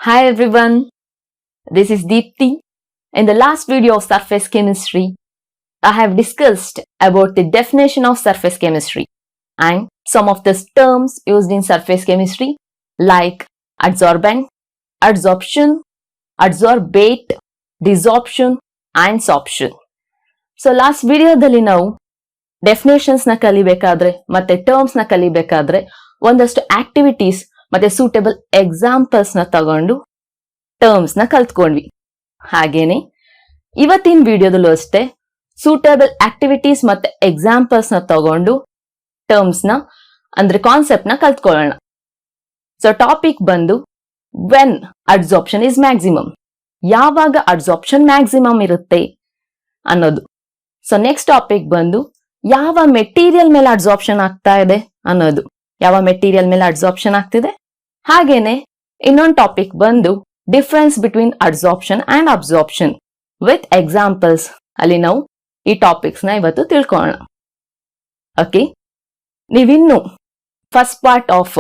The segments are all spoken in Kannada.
Hi everyone, this is Deepti. In the last video of surface chemistry, I have discussed about the definition of surface chemistry and some of the terms used in surface chemistry like adsorbent, adsorption, adsorbate, desorption and sorption. So last videoದಲ್ಲಿ ನಾವು ಡೆಫಿನೇಷನ್ಸ್ ನ ಕಲಿಬೇಕಾದ್ರೆ ಮತ್ತೆ ಟರ್ಮ್ಸ್ ನ ಕಲಿಬೇಕಾದ್ರೆ ಒಂದಷ್ಟು ಆಕ್ಟಿವಿಟೀಸ್ ಮತ್ತೆ ಸೂಟೇಬಲ್ ಎಕ್ಸಾಂಪಲ್ಸ್ ನ ತಗೊಂಡು ಟರ್ಮ್ಸ್ ನ ಕಲ್ತ್ಕೊಂಡ್ವಿ. ಹಾಗೇನೆ ಇವತ್ತಿನ ವಿಡಿಯೋದಲ್ಲೂ ಅಷ್ಟೇ ಸೂಟೇಬಲ್ ಆಕ್ಟಿವಿಟೀಸ್ ಮತ್ತೆ ಎಕ್ಸಾಂಪಲ್ಸ್ ನ ತಗೊಂಡು ಟರ್ಮ್ಸ್ ನ ಅಂದ್ರೆ ಕಾನ್ಸೆಪ್ಟ್ ನ ಕಲ್ತ್ಕೊಳ್ಳೋಣ. ಸೊ ಟಾಪಿಕ್ ಬಂದು ವೆನ್ ಅಡ್ಸಾರ್ಪ್ಷನ್ ಇಸ್ ಮ್ಯಾಕ್ಸಿಮಮ್, ಯಾವಾಗ ಅಡ್ಸಾರ್ಪ್ಷನ್ ಮ್ಯಾಕ್ಸಿಮಮ್ ಇರುತ್ತೆ ಅನ್ನೋದು. ಸೊ ನೆಕ್ಸ್ಟ್ ಟಾಪಿಕ್ ಬಂದು ಯಾವ ಮೆಟೀರಿಯಲ್ ಮೇಲೆ ಅಡ್ಸಾರ್ಪ್ಷನ್ ಆಗ್ತಾ ಇದೆ ಅನ್ನೋದು, ಯಾವ ಮೆಟೀರಿಯಲ್ ಮೇಲೆ ಅಡ್ಸಾರ್ಪ್ಷನ್ ಆಗ್ತಿದೆ. ಹಾಗೇನೆ ಇನ್ನೊಂದು ಟಾಪಿಕ್ ಬಂದು difference between adsorption and absorption with examples. ಅಲ್ಲಿ ನಾವು ಈ ಟಾಪಿಕ್ಸ್ ನ ಇವತ್ತು ತಿಳ್ಕೊಳ್ಳೋಣ. ಓಕೆ, ನೀವಿನ್ನು ಫಸ್ಟ್ ಪಾರ್ಟ್ ಆಫ್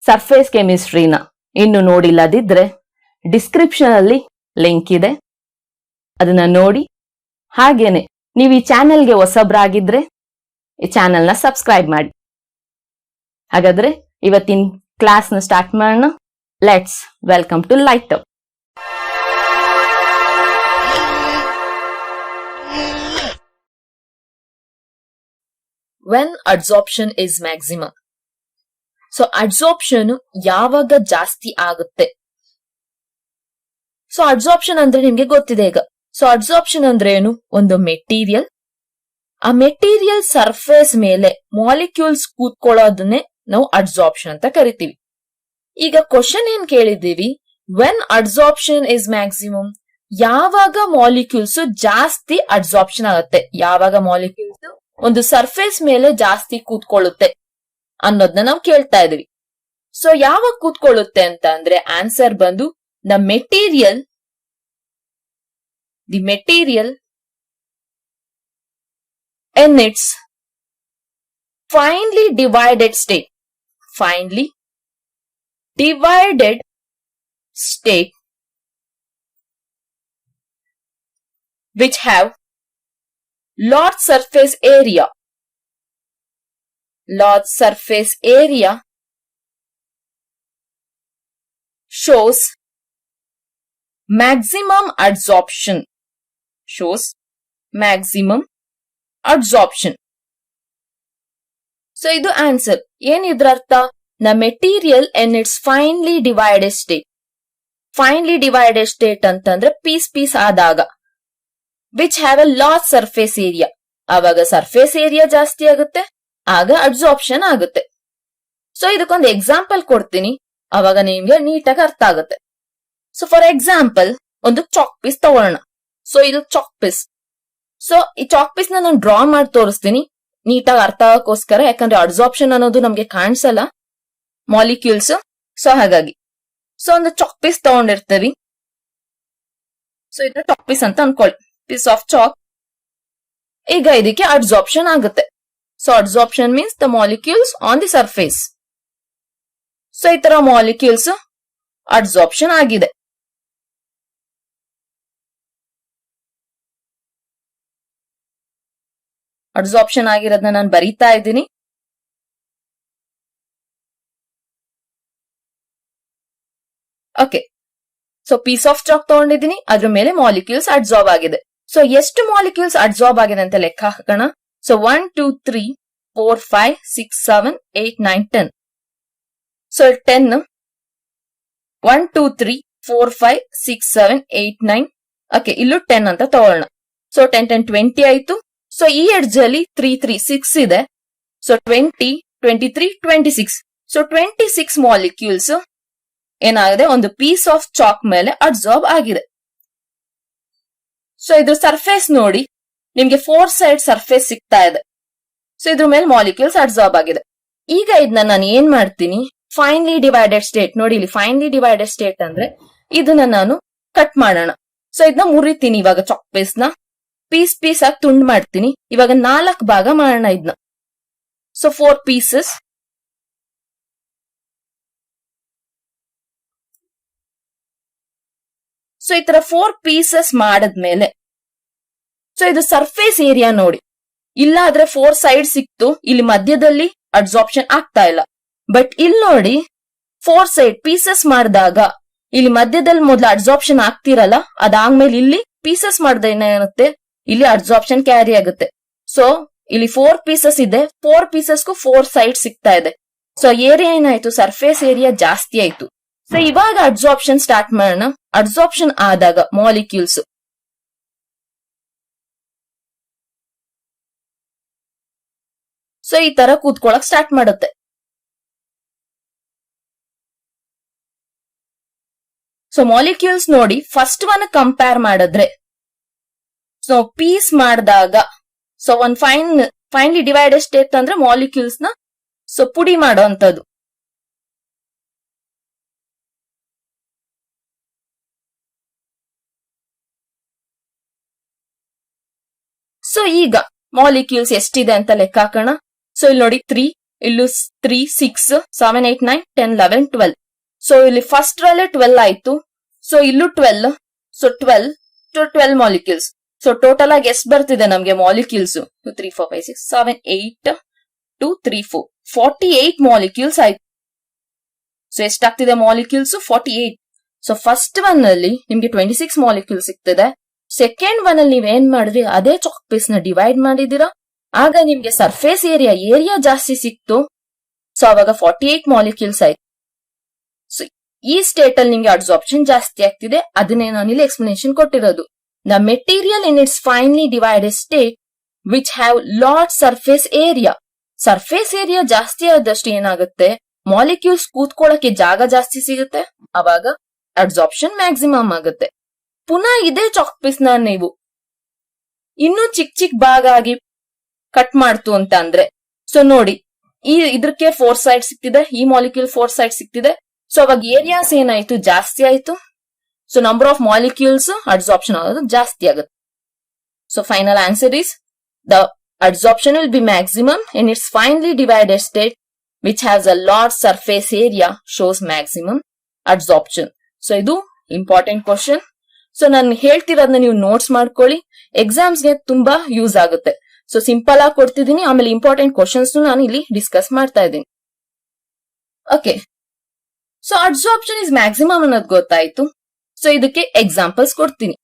ಸರ್ಫೇಸ್ ಕೆಮಿಸ್ಟ್ರಿನ ಇನ್ನು ನೋಡಿಲ್ಲದಿದ್ರೆ ಡಿಸ್ಕ್ರಿಪ್ಷನ್ ಅಲ್ಲಿ ಲಿಂಕ್ ಇದೆ, ಅದನ್ನ ನೋಡಿ. ಹಾಗೇನೆ ನೀವು ಈ ಚಾನೆಲ್ಗೆ ಹೊಸಬ್ರಾಗಿದ್ರೆ ಈ ಚಾನೆಲ್ ನ ಸಬ್ಸ್ಕ್ರೈಬ್ ಮಾಡಿ. ಹಾಗಾದ್ರೆ ಇವತ್ತಿನ ಕ್ಲಾಸ್ ನ ಸ್ಟಾರ್ಟ್ ಮಾಡೋಣ. Let's welcome to light up. When adsorption is maximum. So adsorption ಯಾವಾಗ ಜಾಸ್ತಿ ಆಗುತ್ತೆ. ಸೊ ಅಡ್ಸಾರ್ಪ್ಷನ್ ಅಂದ್ರೆ ನಿಮ್ಗೆ ಗೊತ್ತಿದೆ ಈಗ. ಸೊ ಅಡ್ಸಾರ್ಪ್ಷನ್ ಅಂದ್ರೆ ಏನು? ಒಂದು ಮೆಟೀರಿಯಲ್, ಆ ಮೆಟೀರಿಯಲ್ ಸರ್ಫೇಸ್ ಮೇಲೆ ಮಾಲಿಕ್ಯೂಲ್ಸ್ ಕೂತ್ಕೊಳ್ಳೋದನ್ನೇ ನಾವು ಅಡ್ಸಾರ್ಪ್ಷನ್ ಅಂತ ಕರಿತೀವಿ. ಈಗ ಕ್ವಶನ್ ಏನ್ ಕೇಳಿದೀವಿ, ವೆನ್ ಅಡ್ಸಾರ್ಪ್ಷನ್ ಇಸ್ ಮ್ಯಾಕ್ಸಿಮಮ್, ಯಾವಾಗ ಮಾಲಿಕ್ಯೂಲ್ಸ್ ಜಾಸ್ತಿ ಅಡ್ಸಾರ್ಪ್ಷನ್ ಆಗುತ್ತೆ, ಯಾವಾಗ ಮಾಲಿಕ್ಯೂಲ್ಸ್ ಒಂದು ಸರ್ಫೇಸ್ ಮೇಲೆ ಜಾಸ್ತಿ ಕೂತ್ಕೊಳ್ಳುತ್ತೆ ಅನ್ನೋದನ್ನ ನಾವು ಕೇಳ್ತಾ ಇದೀವಿ. ಸೊ ಯಾವಾಗ ಕೂತ್ಕೊಳ್ಳುತ್ತೆ ಅಂತ ಅಂದ್ರೆ ಆನ್ಸರ್ ಬಂದು the material in its finely divided state, which have large surface area shows maximum adsorption. So ಇದು ಆನ್ಸರ್. ಏನ್ ಇದ್ರರ್ಥ? ನ material in its finally divided state ಅಂತಂದ್ರೆ ಪೀಸ್ ಆದಾಗ, which have A large surface area, ಆವಾಗ ಸರ್ಫೇಸ್ ಏರಿಯಾ ಜಾಸ್ತಿ ಆಗುತ್ತೆ, ಆಗ ಅಡ್ಸಾರ್ಪ್ಷನ್ ಆಗುತ್ತೆ. ಸೊ ಇದಕ್ಕೊಂದು ಎಕ್ಸಾಂಪಲ್ ಕೊಡ್ತೀನಿ, ಅವಾಗ ನಿಮ್ಗೆ ನೀಟಾಗಿ ಅರ್ಥ ಆಗುತ್ತೆ. ಸೊ ಫಾರ್ ಎಕ್ಸಾಂಪಲ್ ಒಂದು ಚಾಕ್ ಪೀಸ್ ತಗೊಳ್ಳೋಣ. ಸೊ ಇದು ಚಾಕ್ ಪೀಸ್. ಸೊ ಈ ಚಾಕ್ ಪೀಸ್ ನಾನು ಡ್ರಾ ಮಾಡಿ ತೋರಿಸ್ತೀನಿ ನೀಟಾಗಿ ಅರ್ಥ ಆಗೋಸ್ಕರ, ಯಾಕಂದ್ರೆ ಅಡ್ಸಾರ್ಪ್ಷನ್ ಅನ್ನೋದು ನಮ್ಗೆ ಕಾಣಿಸಲ್ಲ ಮಾಲಿಕ್ಯೂಲ್ಸ್. ಸೊ ಹಾಗಾಗಿ ಸೊ ಒಂದು ಚಾಕ್ ಪೀಸ್ ತಗೊಂಡಿರ್ತೀವಿ. ಸೊ ಇದು ಚಾಕ್ ಪೀಸ್ ಅಂತ ಅನ್ಕೊಳ್ಳಿ, ಪೀಸ್ ಆಫ್ ಚಾಕ್. ಈಗ ಇದಕ್ಕೆ ಅಡ್ಸಾರ್ಪ್ಷನ್ ಆಗುತ್ತೆ. So adsorption means the molecules on the surface. So ಈ ತರ ಮಾಲಿಕ್ಯೂಲ್ಸ್ ಅಡ್ಸಾರ್ಪ್ಷನ್ ಆಗಿದೆ. ಅಡ್ಸಾರ್ಪ್ಷನ್ ಆಗಿರೋದನ್ನ ನಾನು ಬರೀತಾ ಇದ್ದೀನಿ. Okay, so piece of chalk ತಗೊಂಡಿದ್ದೀನಿ, ಅದ್ರ ಮೇಲೆ ಮಾಲಿಕ್ಯೂಲ್ಸ್ ಅಡ್ಸಾರ್ಬ್ ಆಗಿದೆ. ಸೊ ಎಷ್ಟು ಮಾಲಿಕ್ಯೂಲ್ಸ್ ಅಡ್ಸಾರ್ಬ್ ಆಗಿದೆ ಅಂತ ಲೆಕ್ಕ ಹಾಕೋಣ. ಸೊ 1 2 3 4 5 6 7 8 9 10. ಸೊ 10 1 2 3 4 5 6 7 8 9. ಓಕೆ, ಇಲ್ಲೂ 10 ಅಂತ ತಗೊಳ್ಳೋಣ. ಸೊ 10 10 20 ಆಯ್ತು. ಸೊ ಈ ಎಡ್ಜ್ ಅಲ್ಲಿ 3 3 6 ಇದೆ. ಸೊ 20 23 26. ಸೊ 26 ಮಾಲಿಕ್ಯೂಲ್ಸ್ ಏನಾಗಿದೆ, ಒಂದು ಪೀಸ್ ಆಫ್ ಚಾಕ್ ಮೇಲೆ ಅಡ್ಸಾರ್ಬ್ ಆಗಿದೆ. ಸೊ ಇದ್ರ ಸರ್ಫೇಸ್ ನೋಡಿ, ನಿಮ್ಗೆ 4 ಸೈಡ್ ಸರ್ಫೇಸ್ ಸಿಗ್ತಾ ಇದೆ. ಸೊ ಇದ್ರ ಮೇಲೆ ಮಾಲಿಕ್ಯೂಲ್ಸ್ ಅಡ್ಸಾರ್ಬ್ ಆಗಿದೆ. ಈಗ ಇದನ್ನ ನಾನು ಏನ್ ಮಾಡ್ತೀನಿ, ಫೈನ್ಲಿ ಡಿವೈಡೆಡ್ ಸ್ಟೇಟ್ ನೋಡಿ, ಇಲ್ಲಿ ಫೈನ್ಲಿ ಡಿವೈಡೆಡ್ ಸ್ಟೇಟ್ ಅಂದ್ರೆ ಇದನ್ನ ನಾನು ಕಟ್ ಮಾಡೋಣ. ಸೊ ಇದನ್ನ ಮುರಿತೀನಿ, ಇವಾಗ ಚಾಕ್ ಪೀಸ್ ನ ಪೀಸ್ ಆಗಿ ತುಂಡು ಮಾಡ್ತೀನಿ. ಇವಾಗ 4 ಭಾಗ ಮಾಡೋಣ ಇದನ್ನ. So 4 pieces. ಸೊ ಈ ತರ 4 ಪೀಸಸ್ ಮಾಡದ್ಮೇಲೆ ಸೊ ಇದು ಸರ್ಫೇಸ್ ಏರಿಯಾ ನೋಡಿ, ಇಲ್ಲ ಆದ್ರೆ 4 ಸೈಡ್ ಸಿಕ್ತು, ಇಲ್ಲಿ ಮಧ್ಯದಲ್ಲಿ ಅಡ್ಸಾರ್ಪ್ಷನ್ ಆಗ್ತಾ ಇಲ್ಲ. ಬಟ್ ಇಲ್ಲಿ ನೋಡಿ 4 ಸೈಡ್ ಪೀಸಸ್ ಮಾಡಿದಾಗ ಇಲ್ಲಿ ಮಧ್ಯದಲ್ಲಿ ಮೊದಲು ಅಡ್ಸಾರ್ಪ್ಷನ್ ಆಗ್ತಿರಲ್ಲ, ಅದಾದ್ಮೇಲೆ ಇಲ್ಲಿ ಪೀಸಸ್ ಮಾಡಿದ ಏನಾಗುತ್ತೆ, ಇಲ್ಲಿ ಅಡ್ಸಾರ್ಪ್ಷನ್ ಕ್ಯಾರಿ ಆಗುತ್ತೆ. ಸೊ ಇಲ್ಲಿ 4 ಪೀಸಸ್ ಇದೆ, 4 ಪೀಸಸ್ಗೂ 4 ಸೈಡ್ ಸಿಗ್ತಾ ಇದೆ. ಸೊ ಏರಿಯಾ ಏನಾಯ್ತು, ಸರ್ಫೇಸ್ ಏರಿಯಾ ಜಾಸ್ತಿ ಆಯ್ತು. ಸೊ ಇವಾಗ ಅಡ್ಸಾರ್ಪ್ಷನ್ ಸ್ಟಾರ್ಟ್ ಮಾಡೋಣ. ಅಡ್ಸಾರ್ಪ್ಷನ್ ಆದಾಗ ಮಾಲಿಕ್ಯೂಲ್ಸ್ ಸೊ ಈ ತರ ಕೂತ್ಕೊಳಕ್ ಸ್ಟಾರ್ಟ್ ಮಾಡುತ್ತೆ. ಸೊ ಮಾಲಿಕ್ಯೂಲ್ಸ್ ನೋಡಿ, ಫಸ್ಟ್ ಒನ್ ಕಂಪೇರ್ ಮಾಡಿದ್ರೆ ಸೊ ಪೀಸ್ ಮಾಡಿದಾಗ ಸೊ ಒಂದ್ ಫೈನ್ಲಿ ಡಿವೈಡೆಡ್ ಸ್ಟೇಟ್ ಅಂದ್ರೆ ಮಾಲಿಕ್ಯೂಲ್ಸ್ ನ ಸೊ ಪುಡಿ ಮಾಡೋ ಅಂತದ್ದು. ಸೊ ಈಗ ಮಾಲಿಕ್ಯೂಲ್ಸ್ ಎಷ್ಟಿದೆ ಅಂತ ಲೆಕ್ಕ ಹಾಕೋಣ. ಸೊ ಇಲ್ಲಿ ನೋಡಿ 3, ಇಲ್ಲೂ 3, 6, 7, 8, 9, 10, 11, 12. ಸೊ ಇಲ್ಲಿ ಫಸ್ಟ್ ರಲ್ಲೇ 12 ಆಯ್ತು. ಸೊ ಇಲ್ಲೂ 12. So 12 molecules. ಸೊ ಟೋಟಲ್ ಆಗಿ ಎಷ್ಟು ಬರ್ತಿದೆ ನಮ್ಗೆ ಮಾಲಿಕ್ಯೂಲ್ಸ್? 2, 3, 4, 5, 6, 7, 8, 2, 3, 4, 48 ಮಾಲಿಕ್ಯೂಲ್ಸ್ ಆಯ್ತು. ಸೊ ಎಷ್ಟಾಗ್ತಿದೆ ಮಾಲಿಕ್ಯೂಲ್ಸ್? 48. ಸೊ ಫಸ್ಟ್ ಒನ್ ಅಲ್ಲಿ ನಿಮ್ಗೆ 26 ಮಾಲಿಕ್ಯೂಲ್ ಸಿಗ್ತಿದೆ. ಸೆಕೆಂಡ್ ಒನ್ ಅಲ್ಲಿ ನೀವೇನ್ ಮಾಡಿದ್ರಿ, ಅದೇ ಚಾಕ್ ಪೀಸ್ ನ ಡಿವೈಡ್ ಮಾಡಿದೀರಾ, ಆಗ ನಿಮ್ಗೆ ಸರ್ಫೇಸ್ ಏರಿಯಾ ಜಾಸ್ತಿ ಸಿಕ್ತು. ಸೊ ಅವಾಗ 48 ಮಾಲಿಕ್ಯೂಲ್ಸ್ ಆಯ್ತು. ಸೊ ಈ ಸ್ಟೇಟ್ ಅಲ್ಲಿ ನಿಮ್ಗೆ ಅಡ್ಸಾರ್ಪ್ಷನ್ ಜಾಸ್ತಿ ಆಗ್ತಿದೆ. ಅದನ್ನೇ ನಾನು ಇಲ್ಲಿ ಎಕ್ಸ್ಪ್ಲನೇಷನ್ ಕೊಟ್ಟಿರೋದು. The material in its finally divided state which have lot surface area. Surface area ಜಾಸ್ತಿ ಆದಷ್ಟು ಏನಾಗುತ್ತೆ, ಮಾಲಿಕ್ಯೂಲ್ಸ್ ಕೂತ್ಕೊಳ್ಳಕ್ಕೆ ಜಾಗ ಜಾಸ್ತಿ ಸಿಗುತ್ತೆ, ಅವಾಗ ಅಡ್ಸಾರ್ಪ್ಷನ್ ಮ್ಯಾಕ್ಸಿಮಮ್ ಆಗುತ್ತೆ. ಪುನಃ ಇದೇ ಚಾಕ್ ಪೀಸ್ ನ ನೀವು ಇನ್ನೂ ಚಿಕ್ಕ ಭಾಗ ಆಗಿ ಕಟ್ ಮಾಡ್ತು ಅಂತ ಅಂದ್ರೆ, ಸೊ ನೋಡಿ ಇದಕ್ಕೆ 4 ಸೈಡ್ ಸಿಕ್ತಿದೆ, ಈ ಮಾಲಿಕ್ಯೂಲ್ 4 ಸೈಡ್ ಸಿಕ್ತಿದೆ. ಸೊ ಅವಾಗ ಏರಿಯಾಸ್ ಏನಾಯ್ತು, ಜಾಸ್ತಿ ಆಯ್ತು. So number of molecules adsorption ಆಗೋದು ಜಾಸ್ತಿ ಆಗುತ್ತೆ. So final answer is the adsorption will be maximum in its finally divided state which has a large surface area shows maximum adsorption. So ಇದು ಇಂಪಾರ್ಟೆಂಟ್ ಕ್ವಶನ್. ಸೊ ನಾನು ಹೇಳ್ತಿರೋದನ್ನ ನೀವು ನೋಟ್ಸ್ ಮಾಡ್ಕೊಳ್ಳಿ, ಎಕ್ಸಾಮ್ಸ್ಗೆ ತುಂಬಾ ಯೂಸ್ ಆಗುತ್ತೆ. ಸೊ ಸಿಂಪಲ್ ಆಗಿ ಕೊಡ್ತಿದ್ದೀನಿ, ಆಮೇಲೆ ಇಂಪಾರ್ಟೆಂಟ್ ಕ್ವಶನ್ಸ್ ನಾನು ಇಲ್ಲಿ ಡಿಸ್ಕಸ್ ಮಾಡ್ತಾ ಇದ್ದೀನಿ. Okay, so adsorption is maximum ಅನ್ನೋದು ಗೊತ್ತಾಯ್ತು. ಸೊ ಇದಕ್ಕೆ ಎಕ್ಸಾಂಪಲ್ಸ್ ಕೊಡ್ತೀನಿ.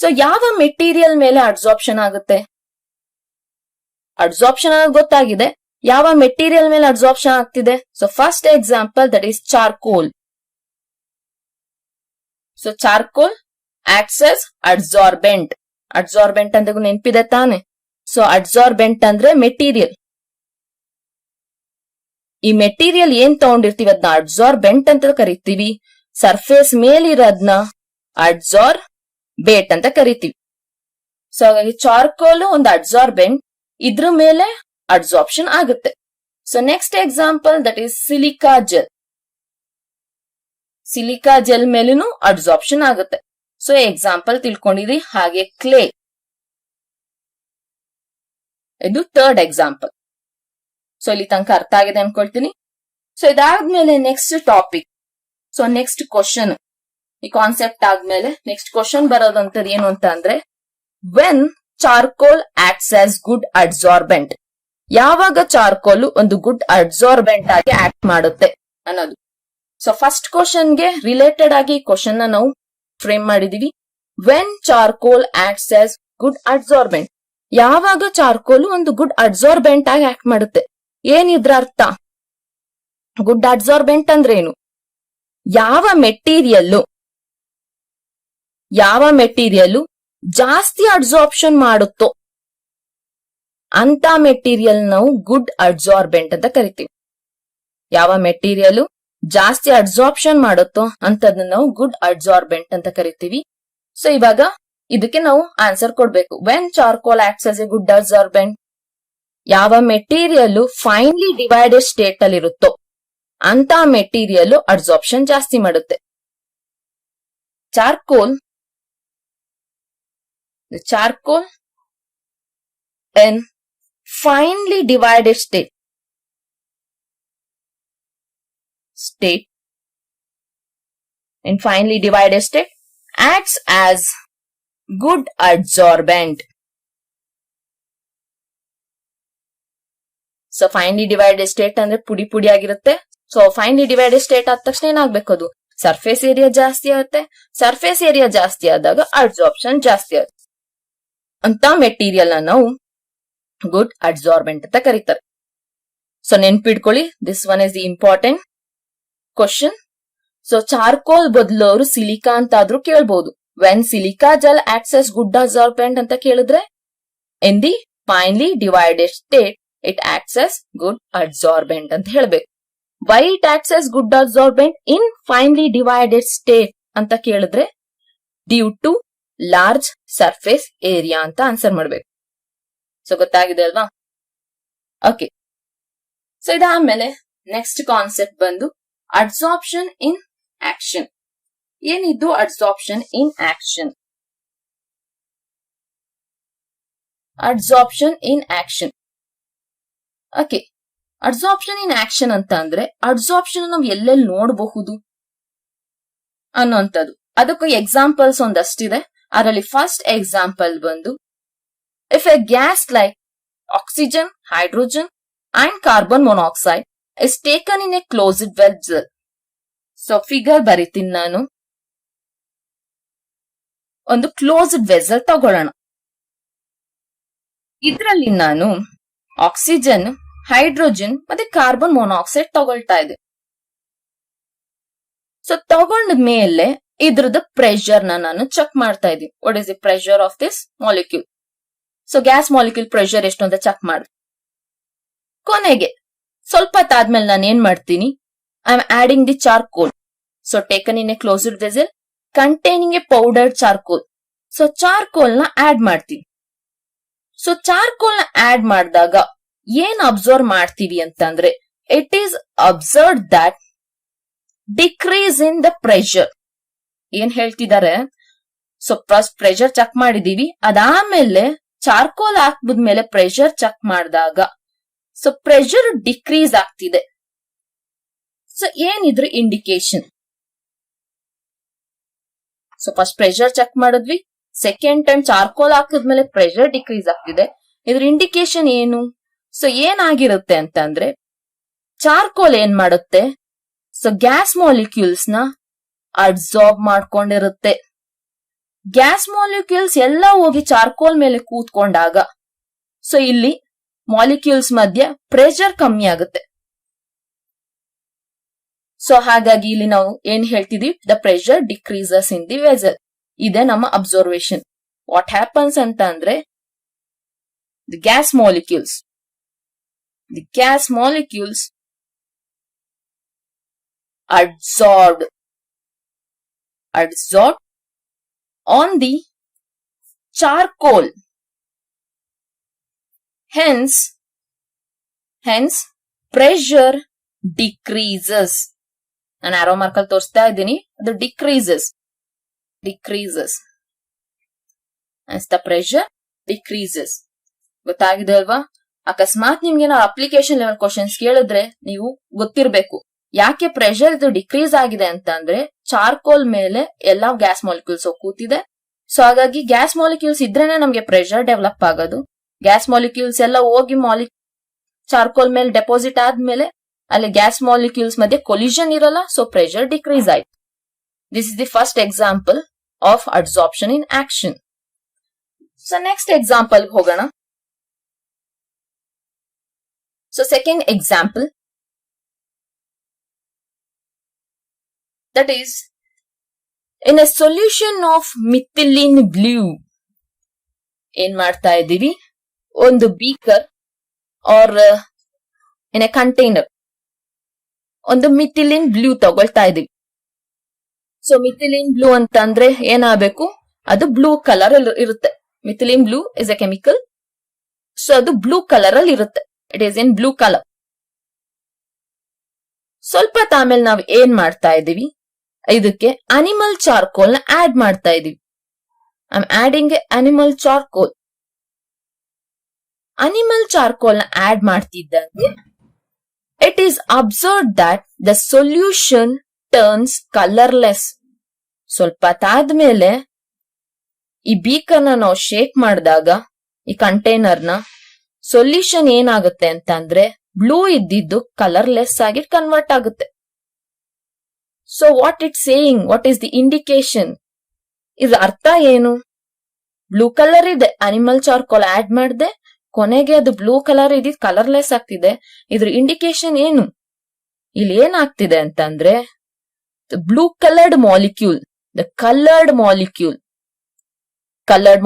ಸೊ ಯಾವ ಮೆಟೀರಿಯಲ್ ಮೇಲೆ ಅಡ್ಸಾರ್ಪ್ಷನ್ ಆಗುತ್ತೆ? ಅಡ್ಸಾರ್ಪ್ಷನ್ ಅನ್ನೋದು ಗೊತ್ತಾಗಿದೆ, ಯಾವ ಮೆಟೀರಿಯಲ್ ಮೇಲೆ ಅಡ್ಸಾರ್ಪ್ಷನ್ ಆಗ್ತಿದೆ? So first example that is charcoal. So charcoal acts as ಅಡ್ಸಾರ್ಬೆಂಟ್. ಅಡ್ಸಾರ್ಬೆಂಟ್ ಅಂತ ನೆನಪಿದೆ ತಾನೆ? ಸೊ ಅಡ್ಸಾರ್ಬೆಂಟ್ ಅಂದ್ರೆ ಮೆಟೀರಿಯಲ್. ಈ ಮೆಟೀರಿಯಲ್ ಏನ್ ತಗೊಂಡಿರ್ತೀವಿ ಅದನ್ನ ಅಡ್ಸಾರ್ಬೆಂಟ್ ಅಂತ ಕರಿತೀವಿ. ಸರ್ಫೇಸ್ ಮೇಲಿರೋದ್ನ ಅಡ್ಸಾರ್ಬೇಟ್ ಅಂತ ಕರಿತೀವಿ. ಸೊ ಹಾಗಾಗಿ ಚಾರ್ಕೋಲ್ ಒಂದು ಅಡ್ಸಾರ್ಬೆಂಟ್, ಇದ್ರ ಮೇಲೆ ಅಡ್ಸಾರ್ಪ್ಷನ್ ಆಗುತ್ತೆ. So next example that is silica gel. Silica gel ಮೇಲೂ ಅಡ್ಸಾರ್ಪ್ಷನ್ ಆಗುತ್ತೆ. ಸೊ ಎಕ್ಸಾಂಪಲ್ ತಿಳ್ಕೊಂಡಿದ್ರಿ. ಹಾಗೆ ಕ್ಲೇ, ಇದು ಥರ್ಡ್ ಎಕ್ಸಾಂಪಲ್. ಸೊ ಇಲ್ಲಿ ತನಕ ಅರ್ಥ ಆಗಿದೆ ಅನ್ಕೊಳ್ತೀನಿ. ಸೊ ಇದಾದ್ಮೇಲೆ next topic, so next question, ಈ ಕಾನ್ಸೆಪ್ಟ್ ಆದ್ಮೇಲೆ ನೆಕ್ಸ್ಟ್ ಕ್ವಶನ್ ಬರೋದಂತದ್ದು ಏನು ಅಂತ ಅಂದ್ರೆ, when charcoal acts as good ಅಡ್ಸಾರ್ಬೆಂಟ್. ಯಾವಾಗ ಚಾರ್ಕೋಲ್ ಒಂದು ಗುಡ್ ಅಡ್ಸಾರ್ಬೆಂಟ್ ಆಗಿ ಆಕ್ಟ್ ಮಾಡುತ್ತೆ ಅನ್ನೋದು. ಸೊ ಫಸ್ಟ್ ಕ್ವಶನ್ಗೆ ರಿಲೇಟೆಡ್ ಆಗಿ ಕ್ವಶನ್ ನ ನಾವು ಫ್ರೇಮ್ ಮಾಡಿದೀವಿ. When charcoal acts as good ಅಡ್ಸಾರ್ಬೆಂಟ್, ಯಾವಾಗ ಚಾರ್ಕೋಲ್ ಒಂದು ಗುಡ್ ಅಡ್ಸಾರ್ಬೆಂಟ್ ಆಗಿ ಆಕ್ಟ್ ಮಾಡುತ್ತೆ. ಏನಿದ್ರ ಅರ್ಥ? ಗುಡ್ ಅಡ್ಸಾರ್ಬೆಂಟ್ ಅಂದ್ರೆ ಏನು? ಯಾವ ಮೆಟೀರಿಯಲ್ ಜಾಸ್ತಿ ಅಡ್ಸಾರ್ಪ್ಷನ್ ಮಾಡುತ್ತೋ ಅಂತ ಮೆಟೀರಿಯಲ್ ನಾವು ಗುಡ್ ಅಡ್ಸಾರ್ಬೆಂಟ್ ಅಂತ ಕರಿತೀವಿ. ಯಾವ ಮೆಟೀರಿಯಲ್ ಜಾಸ್ತಿ ಅಡ್ಸಾರ್ಪ್ಷನ್ ಮಾಡುತ್ತೋ ಅಂತದನ್ನ ನಾವು ಗುಡ್ ಅಡ್ಸಾರ್ಬೆಂಟ್ ಅಂತ ಕರಿತೀವಿ. ಸೊ ಇವಾಗ ಇದಕ್ಕೆ ನಾವು ಆನ್ಸರ್ ಕೊಡ್ಬೇಕು. When charcoal acts as A good ಅಡ್ಸಾರ್ಬೆಂಟ್, ಯಾವ ಮೆಟೀರಿಯಲ್ ಫೈನ್ಲಿ ಡಿವೈಡೆಡ್ ಸ್ಟೇಟ್ ಅಲ್ಲಿ ಇರುತ್ತೋ ಅಂತ ಮೆಟೀರಿಯಲ್ ಅಡ್ಸಾರ್ಪ್ಷನ್ ಜಾಸ್ತಿ ಮಾಡುತ್ತೆ. Charcoal in finely divided state in finely divided state acts as good adsorbent. So finally divided state ಅಂದ್ರೆ ಪುಡಿ ಪುಡಿ ಆಗಿರುತ್ತೆ. ಸೊ ಫೈನ್ಲಿ ಡಿವೈಡೆಡ್ ಸ್ಟೇಟ್ ಆದ ತಕ್ಷಣ ಏನಾಗ್ಬೇಕು, ಅದು ಸರ್ಫೇಸ್ ಏರಿಯಾ ಜಾಸ್ತಿ ಆಗುತ್ತೆ. ಸರ್ಫೇಸ್ ಏರಿಯಾ ಜಾಸ್ತಿ ಆದಾಗ ಅಡ್ಸಾರ್ಪ್ಷನ್ ಜಾಸ್ತಿ ಆಗುತ್ತೆ. ಅಂತ ಮೆಟೀರಿಯಲ್ ನಾವು ಗುಡ್ ಅಡ್ಸಾರ್ಬೆಂಟ್ ಅಂತ ಕರೀತಾರೆ. ಸೊ ನೆನ್ಪಿಡ್ಕೊಳ್ಳಿ, this one is the important question. So charcoal ಬದಲು ಅವರು ಸಿಲಿಕಾ ಅಂತ ಆದ್ರೂ ಕೇಳ್ಬಹುದು. When silica gel acts as good adsorbent ಅಂತ ಕೇಳಿದ್ರೆ in the finely divided state it acts as good adsorbent ಅಂತ ಹೇಳ್ಬೇಕು. Why it acts as good adsorbent in finely divided state ಅಂತ ಕೇಳಿದ್ರೆ due to large surface area ಅಂತ ಆನ್ಸರ್ ಮಾಡ್ಬೇಕು. ಸೊ ಗೊತ್ತಾಗಿದೆ ಅಲ್ವಾ? ಓಕೆ, ಸೊ ಇದಾದ್ಮೇಲೆ ನೆಕ್ಸ್ಟ್ ಕಾನ್ಸೆಪ್ಟ್ ಬಂದು ಅಡ್ಸಾರ್ಪ್ಷನ್ ಇನ್ ಆಕ್ಷನ್. ಏನಿದ್ದು adsorption in action? Adsorption in action. Okay, adsorption in action ಅಂತ ಅಂದ್ರೆ ಅಡ್ಸಾರ್ಪ್ಷನ್ ನಾವು ಎಲ್ಲೆಲ್ಲಿ ನೋಡಬಹುದು ಅನ್ನೋಂಥದ್ದು. ಅದಕ್ಕೆ ಎಕ್ಸಾಂಪಲ್ಸ್ ಒಂದಷ್ಟಿದೆ. ಅದರಲ್ಲಿ ಫಸ್ಟ್ ಎಕ್ಸಾಂಪಲ್ ಬಂದು if a gas like oxygen, hydrogen and carbon monoxide is taken in a closed vessel. So figure ಬರೀತೀನಿ ನಾನು. ಒಂದು ಕ್ಲೋಸ್ಡ್ ವೆಸಲ್ ತಗೊಳ್ಳೋಣ. ಇದರಲ್ಲಿ ನಾನು ಆಕ್ಸಿಜನ್, ಹೈಡ್ರೋಜನ್ ಮತ್ತೆ ಕಾರ್ಬನ್ ಮೊನಾಕ್ಸೈಡ್ ತಗೊಳ್ತಾ ಇದೆ. ಸೊ ತಗೊಂಡ ಮೇಲೆ ಇದ್ರದ್ದು ಪ್ರೆಷರ್ ನಾನು ಚೆಕ್ ಮಾಡ್ತಾ ಇದ್ದೀನಿ. What is the pressure of this molecule? So gas molecule pressure ಎಷ್ಟು ಅಂತ ಚೆಕ್ ಮಾಡಿ ಕೊನೆಗೆ ಸ್ವಲ್ಪ ಹೊತ್ತಾದ್ಮೇಲೆ ನಾನು ಏನ್ ಮಾಡ್ತೀನಿ, I am adding the charcoal. So taken in a closed vessel containing a powdered charcoal. So charcoal ನ ಆಡ್ ಮಾಡ್ತೀನಿ. ಸೊ ಚಾರ್ಕೋಲ್ ನ ಆಡ್ ಮಾಡಿದಾಗ ಏನ್ ಅಬ್ಸರ್ವ್ ಮಾಡ್ತೀವಿ ಅಂತಂದ್ರೆ it is observe that decrease in the pressure. ಏನ್ ಹೇಳ್ತಿದ್ದಾರೆ? ಸೊ ಫಸ್ಟ್ ಪ್ರೆಷರ್ ಚೆಕ್ ಮಾಡಿದೀವಿ, ಅದಾದ್ಮೇಲೆ ಚಾರ್ಕೋಲ್ ಹಾಕ್ಬಿದ್ಮೇಲೆ ಪ್ರೆಷರ್ ಚೆಕ್ ಮಾಡಿದಾಗ ಸೊ ಪ್ರೆಷರ್ ಡಿಕ್ರೀಸ್ ಆಗ್ತಿದೆ. ಸೊ ಏನಿದ್ರು indication? So first pressure check ಮಾಡಿದ್ವಿ, ಸೆಕೆಂಡ್ ಟೈಮ್ ಚಾರ್ಕೋಲ್ ಹಾಕಿದ್ಮೇಲೆ ಪ್ರೆಷರ್ ಡಿಕ್ರೀಸ್ ಆಗ್ತಿದೆ. ಇದ್ರ ಇಂಡಿಕೇಶನ್ ಏನು? ಸೊ ಏನಾಗಿರುತ್ತೆ ಅಂತಂದ್ರೆ ಚಾರ್ಕೋಲ್ ಏನ್ ಮಾಡುತ್ತೆ, ಸೊ ಗ್ಯಾಸ್ ಮಾಲಿಕ್ಯೂಲ್ಸ್ ನ ಅಬ್ಸಾರ್ಬ್ ಮಾಡ್ಕೊಂಡಿರುತ್ತೆ. ಗ್ಯಾಸ್ ಮಾಲಿಕ್ಯೂಲ್ಸ್ ಎಲ್ಲ ಹೋಗಿ ಚಾರ್ಕೋಲ್ ಮೇಲೆ ಕೂತ್ಕೊಂಡಾಗ ಸೊ ಇಲ್ಲಿ ಮಾಲಿಕ್ಯೂಲ್ಸ್ ಮಧ್ಯೆ ಪ್ರೆಷರ್ ಕಮ್ಮಿ ಆಗುತ್ತೆ. ಸೊ ಹಾಗಾಗಿ ಇಲ್ಲಿ ನಾವು ಏನ್ ಹೇಳ್ತಿದೀವಿ, the pressure decreases in the vessel. ಇದೆ ನಮ್ಮ ಅಬ್ಸರ್ವೇಷನ್. ವಾಟ್ ಹ್ಯಾಪನ್ಸ್ ಅಂತ ಅಂದ್ರೆ the gas molecules adsorbed on the charcoal. Hence pressure decreases. ನಾನು ಆರೋ ಮಾರ್ಕಲ್ ತೋರಿಸ್ತಾ ಇದ್ದೀನಿ, ಅದು decreases. As the pressure decreases. ಗೊತ್ತಾಗಿದೆ ಅಲ್ವಾ? ಅಕಸ್ಮಾತ್ ನಿಮ್ಗೆ ನಾವು ಅಪ್ಲಿಕೇಶನ್ ಲೆವೆಲ್ ಕ್ವಶನ್ಸ್ ಕೇಳಿದ್ರೆ ನೀವು ಗೊತ್ತಿರ್ಬೇಕು ಯಾಕೆ ಪ್ರೆಷರ್ ಇದು ಡಿಕ್ರೀಸ್ ಆಗಿದೆ ಅಂತ ಅಂದ್ರೆ ಚಾರ್ಕೋಲ್ ಮೇಲೆ ಎಲ್ಲಾ ಗ್ಯಾಸ್ ಮಾಲಿಕ್ಯೂಲ್ಸ್ ಕೂತಿದೆ. ಸೊ ಹಾಗಾಗಿ ಗ್ಯಾಸ್ ಮಾಲಿಕ್ಯೂಲ್ಸ್ ಇದ್ರೇನೆ ನಮ್ಗೆ ಪ್ರೆಷರ್ ಡೆವಲಪ್ ಆಗೋದು. ಗ್ಯಾಸ್ ಮಾಲಿಕ್ಯೂಲ್ಸ್ ಎಲ್ಲ ಹೋಗಿ ಚಾರ್ಕೋಲ್ ಮೇಲೆ ಡೆಪಾಸಿಟ್ ಆದ್ಮೇಲೆ ಅಲ್ಲಿ ಗ್ಯಾಸ್ ಮಾಲಿಕ್ಯೂಲ್ಸ್ ಮಧ್ಯೆ ಕೊಲಿಷನ್ ಇರಲ್ಲ, ಸೊ ಪ್ರೆಷರ್ ಡಿಕ್ರೀಸ್ ಆಯ್ತು. This is the first example of adsorption in action. So next example ಹೋಗೋಣ. So second example, that is in a solution of methylene blue. ಏನ್ ಮಾಡ್ತಾ ಇದೀವಿ, ಒಂದು beaker or in a container ಒಂದು ಮಿಥಿಲಿನ್ ಬ್ಲೂ ತಗೊಳ್ತಾ ಇದೀವಿ. ಸೊ ಮಿಥಿಲಿನ್ ಬ್ಲೂ ಅಂತ ಅಂದ್ರೆ ಏನಾಗಬೇಕು, ಅದು ಬ್ಲೂ ಕಲರ್ ಅಲ್ಲಿ ಇರುತ್ತೆ. Methylene blue is a chemical. So ಅದು ಬ್ಲೂ ಕಲರ್ ಅಲ್ಲಿ ಇರುತ್ತೆ. It is in blue colour. ಸ್ವಲ್ಪ ಆಮೇಲೆ ನಾವು ಏನ್ ಮಾಡ್ತಾ ಇದೀವಿ, ಇದಕ್ಕೆ ಅನಿಮಲ್ ಚಾರ್ಕೋಲ್ ನ ಆಡ್ ಮಾಡ್ತಾ ಇದೀವಿ. I am adding a animal charcoal. Animal charcoal ನ ಆಡ್ ಮಾಡ್ತಿದ್ದಂಗೆ it is observe that the solution turns colourless. ಸ್ವಲ್ಪ ತಾದ್ಮೇಲೆ ಈ ಬೀಕರ್ನ ನಾವು ಶೇಕ್ ಮಾಡಿದಾಗ ಈ ಕಂಟೈನರ್ನ ಸೊಲ್ಯೂಷನ್ ಏನಾಗುತ್ತೆ ಅಂತ ಅಂದ್ರೆ ಬ್ಲೂ ಇದ್ದಿದ್ದು ಕಲರ್ಲೆಸ್ ಆಗಿ ಕನ್ವರ್ಟ್ ಆಗುತ್ತೆ. So what it saying, what is the indication, ಇದ್ರ ಅರ್ಥ ಏನು? ಬ್ಲೂ ಕಲರ್ ಇದೆ, ಅನಿಮಲ್ ಚಾರ್ಕೋಲ್ ಆಡ್ ಮಾಡಿದೆ, ಕೊನೆಗೆ ಅದು ಬ್ಲೂ ಕಲರ್ ಇದ್ದಿದ್ದು ಕಲರ್ಲೆಸ್ ಆಗ್ತಿದೆ. ಇದ್ರ ಇಂಡಿಕೇಶನ್ ಏನು? ಇಲ್ಲಿ ಏನಾಗ್ತಿದೆ ಅಂತಂದ್ರೆ blue coloured molecule, the colored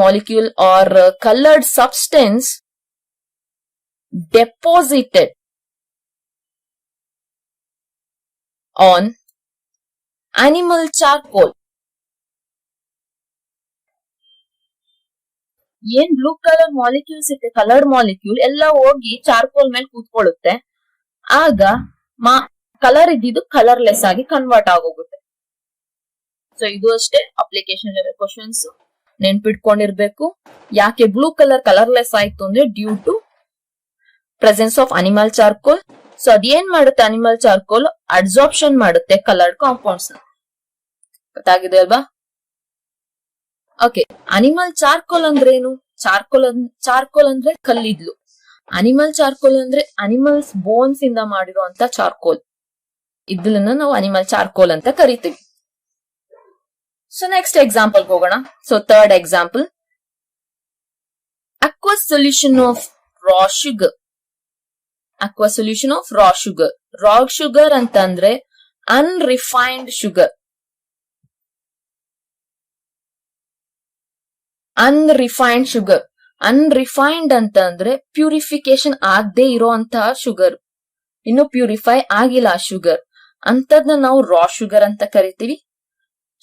molecule or colored substance deposited on animal charcoal. ಏನ್ ಬ್ಲೂ ಕಲರ್ ಮಾಲಿಕ್ಯೂಲ್ಸ್ ಇದೆ, ಕಲರ್ಡ್ ಮಾಲಿಕ್ಯೂಲ್ ಎಲ್ಲ ಹೋಗಿ ಚಾರ್ಕೋಲ್ ಮೇಲೆ ಕೂತ್ಕೊಳ್ಳುತ್ತೆ. ಆಗ ಕಲರ್ ಇದ್ದಿದ್ದು ಕಲರ್ಲೆಸ್ ಆಗಿ ಕನ್ವರ್ಟ್ ಆಗೋಗುತ್ತೆ. ಸೊ ಇದು ಅಷ್ಟೇ ಅಪ್ಲಿಕೇಶನ್ ಲೆವೆಲ್ ಕ್ವಶನ್ಸ್ ನೆನ್ಪಿಟ್ಕೊಂಡಿರ್ಬೇಕು. ಯಾಕೆ ಬ್ಲೂ ಕಲರ್ ಕಲರ್ಲೆಸ್ ಆಯ್ತು ಅಂದ್ರೆ due to presence of animal charcoal. So ಅದೇನ್ ಮಾಡುತ್ತೆ, ಅನಿಮಲ್ ಚಾರ್ಕೋಲ್ ಅಬ್ಸಾರ್ಪ್ಷನ್ ಮಾಡುತ್ತೆ ಕಲರ್ಡ್ ಕಾಂಪೌಂಡ್ಸ್. ಗೊತ್ತಾಗಿದೆ ಅಲ್ವಾ? ಓಕೆ, ಅನಿಮಲ್ ಚಾರ್ಕೋಲ್ ಅಂದ್ರೆ ಏನು? ಚಾರ್ಕೋಲ್ ಅಂದ್ರೆ ಕಲ್ಲಿದ್ಲು. ಅನಿಮಲ್ ಚಾರ್ಕೋಲ್ ಅಂದ್ರೆ ಅನಿಮಲ್ಸ್ ಬೋನ್ಸ್ ಇಂದ ಮಾಡಿರುವಂತ ಚಾರ್ಕೋಲ್. ಇದನ್ನ ನಾವು ಅನಿಮಲ್ ಚಾರ್ಕೋಲ್ ಅಂತ ಕರಿತೀವಿ. ಸೊ ನೆಕ್ಸ್ಟ್ ಎಕ್ಸಾಂಪಲ್ ಹೋಗೋಣ. So third example, aqueous solution of raw sugar. aqueous solution of raw sugar. raw sugar ಅಂತಂದ್ರೆ unrefined sugar. unrefined sugar. unrefined ಅಂತಂದ್ರೆ ಪ್ಯೂರಿಫಿಕೇಶನ್ ಆಗದೆ ಇರೋಂತಹ ಶುಗರ್, ಇನ್ನು ಪ್ಯೂರಿಫೈ ಆಗಿಲ್ಲ ಆ ಶುಗರ್, ಅಂತದ್ನ ನಾವು ರಾ ಶುಗರ್ ಅಂತ ಕರಿತೀವಿ.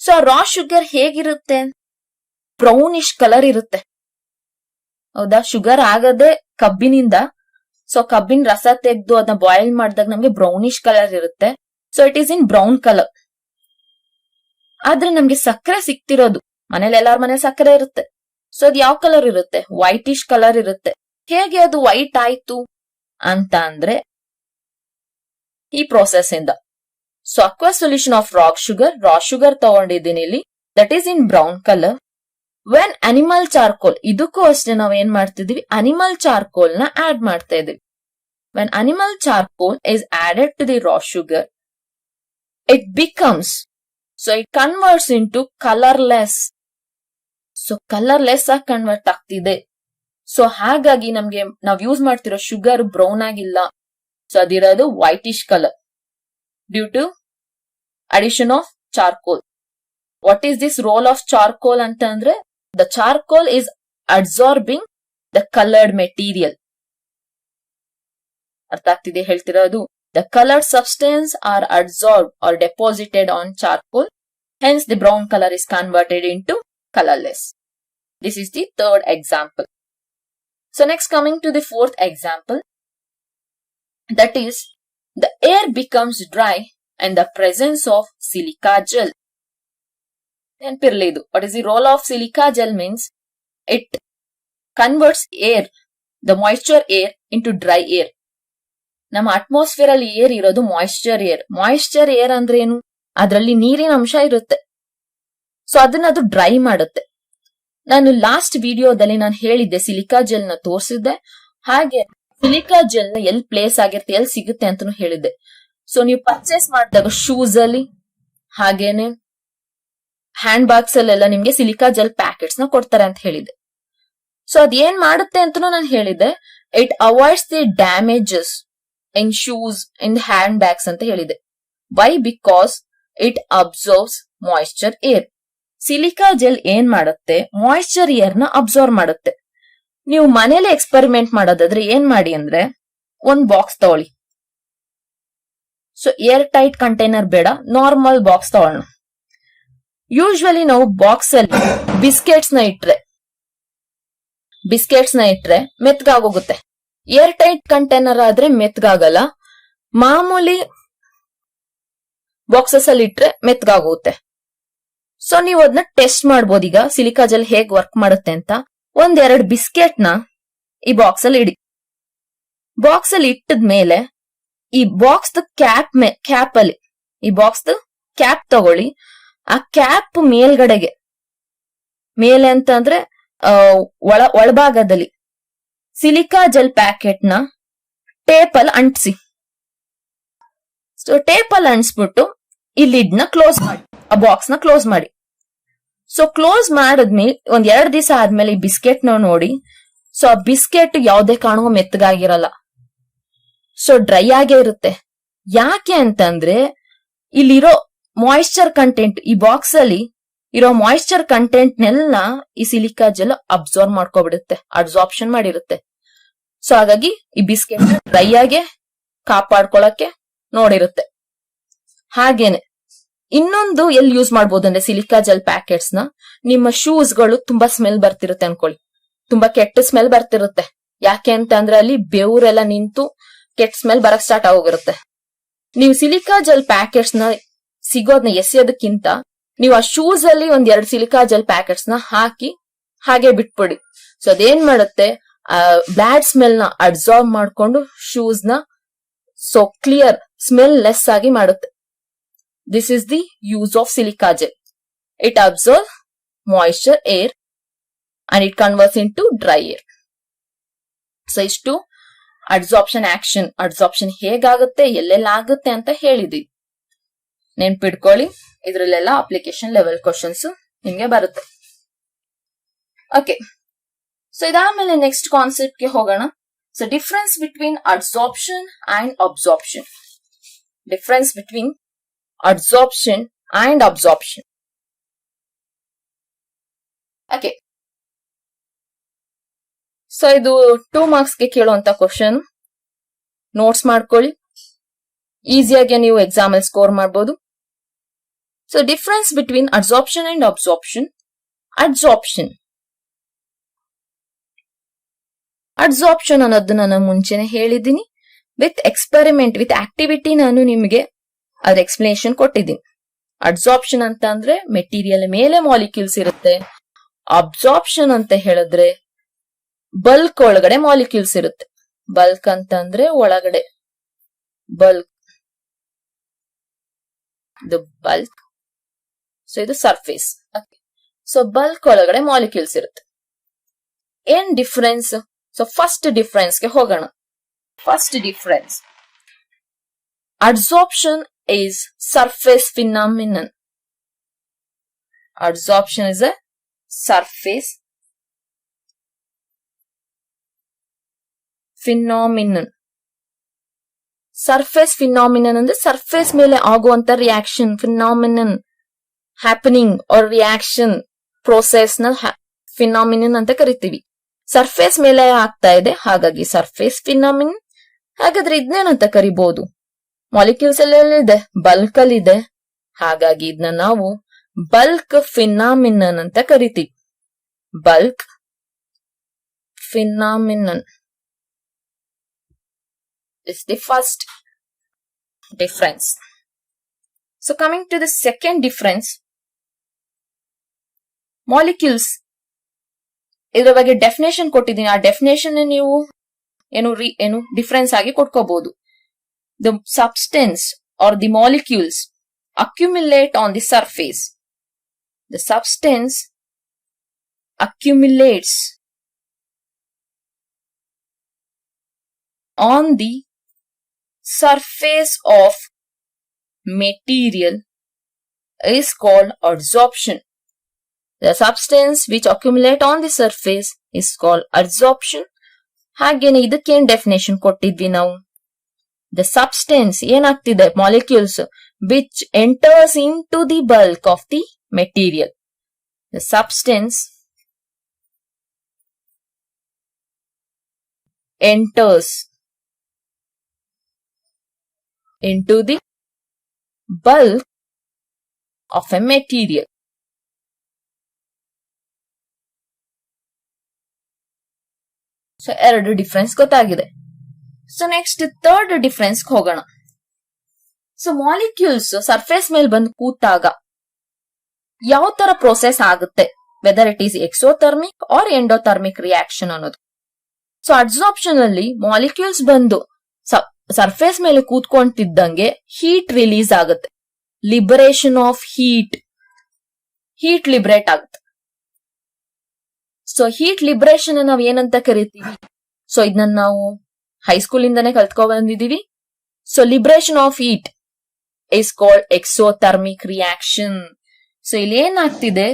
ಸೊ ರಾ ಶುಗರ್ ಹೇಗಿರುತ್ತೆ? ಬ್ರೌನಿಶ್ ಕಲರ್ ಇರುತ್ತೆ. ಹೌದಾ? ಶುಗರ್ ಆಗದೆ ಕಬ್ಬಿನಿಂದ, ಸೊ ಕಬ್ಬಿನ ರಸ ತೆಗೆದು ಅದನ್ನ ಬಾಯ್ಲ್ ಮಾಡಿದಾಗ ನಮ್ಗೆ ಬ್ರೌನಿಶ್ ಕಲರ್ ಇರುತ್ತೆ. So it is in brown colour. ಆದ್ರೆ ನಮ್ಗೆ ಸಕ್ಕರೆ ಸಿಕ್ತಿರೋದು, ಮನೇಲಿ ಎಲ್ಲಾರ ಮನೆ ಸಕ್ಕರೆ ಇರುತ್ತೆ. ಸೊ ಅದು ಯಾವ ಕಲರ್ ಇರುತ್ತೆ? ವೈಟಿಶ್ ಕಲರ್ ಇರುತ್ತೆ. ಹೇಗೆ ಅದು ವೈಟ್ ಆಯ್ತು ಅಂತ ಅಂದ್ರೆ ಈ ಪ್ರೋಸೆಸ್ ಇಂದ. So aqueous solution of raw sugar ತಗೊಂಡಿದ್ದೀನಿ ಇಲ್ಲಿ, that is in brown colour. When animal charcoal, ಇದಕ್ಕೂ ಅಷ್ಟೇ ನಾವ್ ಏನ್ ಮಾಡ್ತಿದೀವಿ, ಅನಿಮಲ್ ಚಾರ್ಕೋಲ್ ನ ಆಡ್ ಮಾಡ್ತಾ ಇದೀವಿ. When animal charcoal is added to the raw sugar, it becomes, so it converts in to colourless. So colourless ಆಗಿ ಕನ್ವರ್ಟ್ ಆಗ್ತಿದೆ. ಸೊ ಹಾಗಾಗಿ ನಮ್ಗೆ ನಾವ್ ಯೂಸ್ ಮಾಡ್ತಿರೋ ಶುಗರ್ ಬ್ರೌನ್ ಆಗಿಲ್ಲ, ಸೊ ಅದಿರೋದು whitish colour due to addition of charcoal. What is this role of charcoal ಅಂತ ಅಂದ್ರೆ, the charcoal is absorbing the coloured material. ಅರ್ಥ ಆಗ್ತಿದೆ ಹೇಳ್ತಿರೋದು? The coloured substance are absorbed are deposited on charcoal, hence the brown colour is converted in to colorless. This is the third example. So next coming to the fourth example, that is the air becomes dry in the presence of silica gel. Then pirledu, what is the role of silica gel? Means it converts air, the moisture air into dry air. ನಮ್ಮ ಅಟ್ಮಾಸ್ಫಿಯರ್ ಅಲ್ಲಿ ಏರ್ ಇರೋದು ಮಾಯಿಶ್ಚರ್ ಏರ್. ಮಾಯಿಶ್ಚರ್ ಏರ್ ಅಂದ್ರೆ ಏನು? ಅದರಲ್ಲಿ ನೀರಿನ ಅಂಶ ಇರುತ್ತೆ. ಸೊ ಅದನ್ನ ಅದು ಡ್ರೈ ಮಾಡುತ್ತೆ. ನಾನು ಲಾಸ್ಟ್ ವಿಡಿಯೋದಲ್ಲಿ ನಾನು ಹೇಳಿದ್ದೆ, ಸಿಲಿಕಾ ಜೆಲ್ ನ ತೋರಿಸಿದ್ದೆ, ಹಾಗೆ ಸಿಲಿಕಾ ಜೆಲ್ ನ ಎಲ್ಲಿ ಪ್ಲೇಸ್ ಆಗಿರುತ್ತೆ, ಎಲ್ಲಿ ಸಿಗುತ್ತೆ ಅಂತಾನು ಹೇಳಿದ್ದೆ. ಸೊ ನೀವು ಪರ್ಚೇಸ್ ಮಾಡಿದಾಗ ಶೂಸ್ ಅಲ್ಲಿ ಹಾಗೇನೆ ಹ್ಯಾಂಡ್ ಬ್ಯಾಗ್ಸ್ ಅಲ್ಲೆಲ್ಲ ನಿಮ್ಗೆ ಸಿಲಿಕಾ ಜೆಲ್ ಪ್ಯಾಕೆಟ್ಸ್ ನ ಕೊಡ್ತಾರೆ ಅಂತ ಹೇಳಿದೆ. ಸೊ ಅದೇನ್ ಮಾಡುತ್ತೆ ಅಂತಾನು ನಾನು ಹೇಳಿದ್ದೆ, it avoids the damages in shoes, in hand bags ಅಂತ ಹೇಳಿದೆ. Why? Because it observes moisture air. Silica gel ಏನ್ ಮಾಡುತ್ತೆ, ಮಾಯಿಶ್ಚರ್ ಏರ್ ನ ಅಬ್ಸರ್ವ್ ಮಾಡುತ್ತೆ. ನೀವು ಮನೇಲಿ ಎಕ್ಸ್ಪೆರಿಮೆಂಟ್ ಮಾಡೋದಾದ್ರೆ ಏನ್ ಮಾಡಿ ಅಂದ್ರೆ, ಒಂದ್ ಬಾಕ್ಸ್ ತಗೊಳ್ಳಿ. ಸೊ ಏರ್ ಟೈಟ್ ಕಂಟೈನರ್ ಬೇಡ, ನಾರ್ಮಲ್ ಬಾಕ್ಸ್ ತಗೊಳ್ಳೋಣ. ಯೂಶುವಲಿ ನಾವು ಬಾಕ್ಸ್ ಅಲ್ಲಿ ಬಿಸ್ಕೆಟ್ಸ್ ನ ಇಟ್ರೆ ಮೆತ್ಗಾಗೋಗುತ್ತೆ. ಏರ್ ಟೈಟ್ ಕಂಟೈನರ್ ಆದ್ರೆ ಮೆತ್ಗಾಗಲ್ಲ. ಮಾಮೂಲಿ ಬಾಕ್ಸಸ್ ಅಲ್ಲಿ ಇಟ್ರೆ ಮೆತ್ಗಾಗುತ್ತೆ. ಸೊ ನೀವು ಅದನ್ನ ಟೆಸ್ಟ್ ಮಾಡ್ಬೋದು. ಈಗ ಸಿಲಿಕಾ ಜೆಲ್ ಹೇಗ್ ವರ್ಕ್ ಮಾಡುತ್ತೆ ಅಂತ. ಒಂದೆರಡು ಬಿಸ್ಕೆಟ್ ನ ಈ ಬಾಕ್ಸ್ ಅಲ್ಲಿ ಇಡಿ. ಬಾಕ್ಸ್ ಅಲ್ಲಿ ಇಟ್ಟದ್ಮೇಲೆ ಈ ಬಾಕ್ಸ್ ಕ್ಯಾಪ್ ಅಲ್ಲಿ ಈ ಬಾಕ್ಸ್ ಕ್ಯಾಪ್ ತಗೊಳ್ಳಿ. ಆ ಕ್ಯಾಪ್ ಮೇಲ್ಗಡೆಗೆ, ಮೇಲೆ ಅಂತ ಅಂದ್ರೆ ಒಳಭಾಗದಲ್ಲಿ ಸಿಲಿಕಾ ಜೆಲ್ ಪ್ಯಾಕೆಟ್ ನ ಟೇಪ್ ಅಲ್ಲಿ ಅಂಟಿಸಿ. ಸೊ ಟೇಪ್ ಅಲ್ಲಿ ಅಂಟಿಸ್ಬಿಟ್ಟು ಈ ಲಿಡ್ ನ ಕ್ಲೋಸ್ ಮಾಡಿ, ಆ ಬಾಕ್ಸ್ ನ ಕ್ಲೋಸ್ ಮಾಡಿ. ಸೊ ಕ್ಲೋಸ್ ಮಾಡಿದ್ಮೇಲೆ ಒಂದ್ 2 ದಿವಸ ಆದ್ಮೇಲೆ ಈ ಬಿಸ್ಕೆಟ್ ನ ನೋಡಿ. ಸೊ ಆ ಬಿಸ್ಕೆಟ್ ಯಾವ್ದೇ ಕಾರಣಕ್ಕೂ ಮೆತ್ತಗಾಗಿರಲ್ಲ, ಸೊ ಡ್ರೈ ಆಗೇ ಇರುತ್ತೆ. ಯಾಕೆ ಅಂತಂದ್ರೆ ಇಲ್ಲಿರೋ ಮಾಯಿಶ್ಚರ್ ಕಂಟೆಂಟ್, ಈ ಬಾಕ್ಸ್ ಅಲ್ಲಿ ಇರೋ ಮಾಯಿಶ್ಚರ್ ಕಂಟೆಂಟ್ ನೆಲ್ಲ ಈ ಸಿಲಿಕಾ ಜೆಲ್ ಅಬ್ಸಾರ್ಬ್ ಮಾಡ್ಕೊಬಿಡುತ್ತೆ, ಅಬ್ಸಾರ್ಪ್ಷನ್ ಮಾಡಿರುತ್ತೆ. ಸೊ ಹಾಗಾಗಿ ಈ ಬಿಸ್ಕೆಟ್ ಡ್ರೈ ಆಗಿ ಕಾಪಾಡ್ಕೊಳಕ್ಕೆ ನೋಡಿರುತ್ತೆ. ಹಾಗೇನೆ ಇನ್ನೊಂದು ಎಲ್ಲಿ ಯೂಸ್ ಮಾಡ್ಬೋದು ಅಂದ್ರೆ ಸಿಲಿಕಾ ಜೆಲ್ ಪ್ಯಾಕೆಟ್ಸ್ ನ ನಿಮ್ಮ ಶೂಸ್ ಗಳು ತುಂಬಾ ಸ್ಮೆಲ್ ಬರ್ತಿರುತ್ತೆ ಅನ್ಕೊಳ್ಳಿ, ತುಂಬಾ ಕೆಟ್ಟ ಸ್ಮೆಲ್ ಬರ್ತಿರುತ್ತೆ. ಯಾಕೆ ಅಂತ ಅಂದ್ರೆ ಅಲ್ಲಿ ಬೆವರೆಲ್ಲ ನಿಂತು ಕೆಟ್ಟ ಸ್ಮೆಲ್ ಬರಕ್ ಸ್ಟಾರ್ಟ್ ಆಗೋಗಿರುತ್ತೆ. ನೀವು ಸಿಲಿಕಾ ಜೆಲ್ ಪ್ಯಾಕೆಟ್ಸ್ ನ ಸಿಗೋದ್ನ ಎಸೆಯೋದಕ್ಕಿಂತ ನೀವು ಆ ಶೂಸ್ ಅಲ್ಲಿ 2 ಸಿಲಿಕಾ ಜೆಲ್ ಪ್ಯಾಕೆಟ್ಸ್ ನ ಹಾಕಿ ಹಾಗೆ ಬಿಟ್ಬಿಡಿ. ಸೊ ಅದೇನ್ ಮಾಡುತ್ತೆ, ಬ್ಯಾಡ್ ಸ್ಮೆಲ್ ನ ಅಬ್ಸಾರ್ಬ್ ಮಾಡ್ಕೊಂಡು ಶೂಸ್ ನ ಸೊ ಕ್ಲಿಯರ್ ಸ್ಮೆಲ್ ಲೆಸ್ ಆಗಿ ಮಾಡುತ್ತೆ. This is the use of silica gel. It absorbs moisture, air and it converts into dry air. So ಇಷ್ಟು ಅಬ್ಸಾರ್ಪ್ಷನ್ ಆಕ್ಷನ್, ಅಬ್ಸಾರ್ಪ್ಷನ್ ಹೇಗಾಗುತ್ತೆ ಎಲ್ಲೆಲ್ಲ ಆಗುತ್ತೆ ಅಂತ ಹೇಳಿದ್ವಿ. ನೆನ್ಪಿಡ್ಕೊಳ್ಳಿ, ಇದ್ರಲ್ಲೆಲ್ಲ ಅಪ್ಲಿಕೇಶನ್ ಲೆವೆಲ್ ಕ್ವಶನ್ಸ್ ನಿಮ್ಗೆ ಬರುತ್ತೆ. ಓಕೆ, ಸೊ ಇದಾದ್ಮೇಲೆ ನೆಕ್ಸ್ಟ್ ಕಾನ್ಸೆಪ್ಟ್ ಗೆ ಹೋಗೋಣ. So difference between absorption and absorption. Difference between absorption and absorption. Okay, so ಇದು 2 ಮಾರ್ಕ್ಸ್ ಗೆ ಕೇಳುವಂತ ಕ್ವಶನ್. ನೋಟ್ಸ್ ಮಾಡ್ಕೊಳ್ಳಿ, ಈಸಿಯಾಗಿ ನೀವು ಎಕ್ಸಾಮ್ ಅಲ್ಲಿ ಸ್ಕೋರ್ ಮಾಡಬಹುದು. So difference between absorption and absorption. Absorption ಅನ್ನೋದು ನಾನು ಮುಂಚೆನೆ ಹೇಳಿದ್ದೀನಿ. ವಿತ್ ಎಕ್ಸ್ಪೆರಿಮೆಂಟ್, ವಿತ್ ಆಕ್ಟಿವಿಟಿ ನಾನು ನಿಮಗೆ ಅದ್ರ ಎಕ್ಸ್ಪ್ಲನೇಷನ್ ಕೊಟ್ಟಿದ್ದೀನಿ. ಅಬ್ಸಾರ್ಪ್ಷನ್ ಅಂತ ಅಂದ್ರೆ ಮೆಟೀರಿಯಲ್ ಮೇಲೆ ಮಾಲಿಕ್ಯೂಲ್ಸ್ ಇರುತ್ತೆ. ಅಬ್ಸಾರ್ಪ್ಷನ್ ಅಂತ ಹೇಳಿದ್ರೆ ಬಲ್ಕ್ ಒಳಗಡೆ ಮಾಲಿಕ್ಯೂಲ್ಸ್ ಇರುತ್ತೆ. ಬಲ್ಕ್ ಅಂತ ಅಂದ್ರೆ ಒಳಗಡೆ, ಬಲ್ಕ್, ಇದು ಬಲ್ಕ್. ಸೊ ಇದು ಸರ್ಫೇಸ್. ಸೊ ಬಲ್ಕ್ ಒಳಗಡೆ ಮಾಲಿಕ್ಯೂಲ್ಸ್ ಇರುತ್ತೆ. ಏನ್ ಡಿಫರೆನ್ಸ್? ಸೊ ಫಸ್ಟ್ ಡಿಫರೆನ್ಸ್ ಗೆ ಹೋಗೋಣ. First difference, absorption is surface phenomenon. Absorption is a surface phenomenon. Surface phenomenon ಅಂದ್ರೆ ಸರ್ಫೇಸ್ ಮೇಲೆ ಆಗುವಂತ reaction, phenomenon happening or reaction process ನ ಫಿನಾಮಿನನ್ ಅಂತ ಕರಿತೀವಿ. ಸರ್ಫೇಸ್ ಮೇಲೆ ಆಗ್ತಾ ಇದೆ, ಹಾಗಾಗಿ ಸರ್ಫೇಸ್ ಫಿನಾಮಿನನ್. ಹಾಗಾದ್ರೆ ಇದನ್ನೇನಂತ ಕರಿಬಹುದು? ಮಾಲಿಕ್ಯೂಲ್ಸ್ ಎಲ್ಲ ಇದೆ, ಬಲ್ಕ್ ಅಲ್ಲಿ ಇದೆ, ಹಾಗಾಗಿ ಇದನ್ನ ನಾವು ಬಲ್ಕ್ ಫಿನಾಮಿನನ್ ಅಂತ ಕರಿತೀವಿ. Bulk phenomenon is the first difference. So coming to the second difference, molecules. ಇದರ ಬಗ್ಗೆ ಡೆಫಿನೇಷನ್ ಕೊಟ್ಟಿದ್ದೀನಿ. ಆ ಡೆಫಿನೇಷನ್ ನೀವು ಏನು ಡಿಫರೆನ್ಸ್ ಆಗಿ ಕೊಟ್ಕೋಬಹುದು. The substance or the molecules accumulate on the surface. The substance accumulates on the surface of material is called adsorption. The substance which accumulate on the surface is called adsorption. ಹಾಗೇನೆ ಇದಕ್ಕೇನ್ ಡೆಫಿನೇಷನ್ ಕೊಟ್ಟಿದ್ವಿ ನಾವು? The substance ಏನಾಗ್ತಿದೆ, molecules which enters into the bulk of the material. The substance enters into the bulk of a material. So ಎರಡು ಡಿಫರೆನ್ಸ್ ಗೊತ್ತಾಗಿದೆ. ಸೊ ನೆಕ್ಸ್ಟ್ ಥರ್ಡ್ ಡಿಫರೆನ್ಸ್ ಹೋಗೋಣ. ಸೊ ಮಾಲಿಕ್ಯೂಲ್ಸ್ ಸರ್ಫೇಸ್ ಮೇಲೆ ಬಂದು ಕೂತಾಗ ಯಾವ ತರ ಪ್ರೋಸೆಸ್ ಆಗುತ್ತೆ, whether it is exothermic or endothermic reaction ಅನ್ನೋದು. ಸೊ ಅಬ್ಸಾರ್ಪ್ಷನ್ ಅಲ್ಲಿ ಮಾಲಿಕ್ಯೂಲ್ಸ್ ಬಂದು ಸರ್ಫೇಸ್ ಮೇಲೆ ಕೂತ್ಕೊಂತಿದ್ದಂಗೆ ಹೀಟ್ ರಿಲೀಸ್ ಆಗುತ್ತೆ. Liberation of heat heat liberate ಆಗುತ್ತೆ. ಸೊ ಹೀಟ್ ಲಿಬ್ರೇಷನ್ ನಾವ್ ಏನಂತ ಕರಿತೀವಿ? ಸೊ ಇದನ್ನ ನಾವು ಹೈಸ್ಕೂಲ್ ಇಂದಾನೆ ಕಲ್ತ್ಕೊ ಬಂದಿದೀವಿ. So liberation of heat is called exothermic reaction. So ಇಲ್ಲಿ ಏನಾಗ್ತಿದೆ,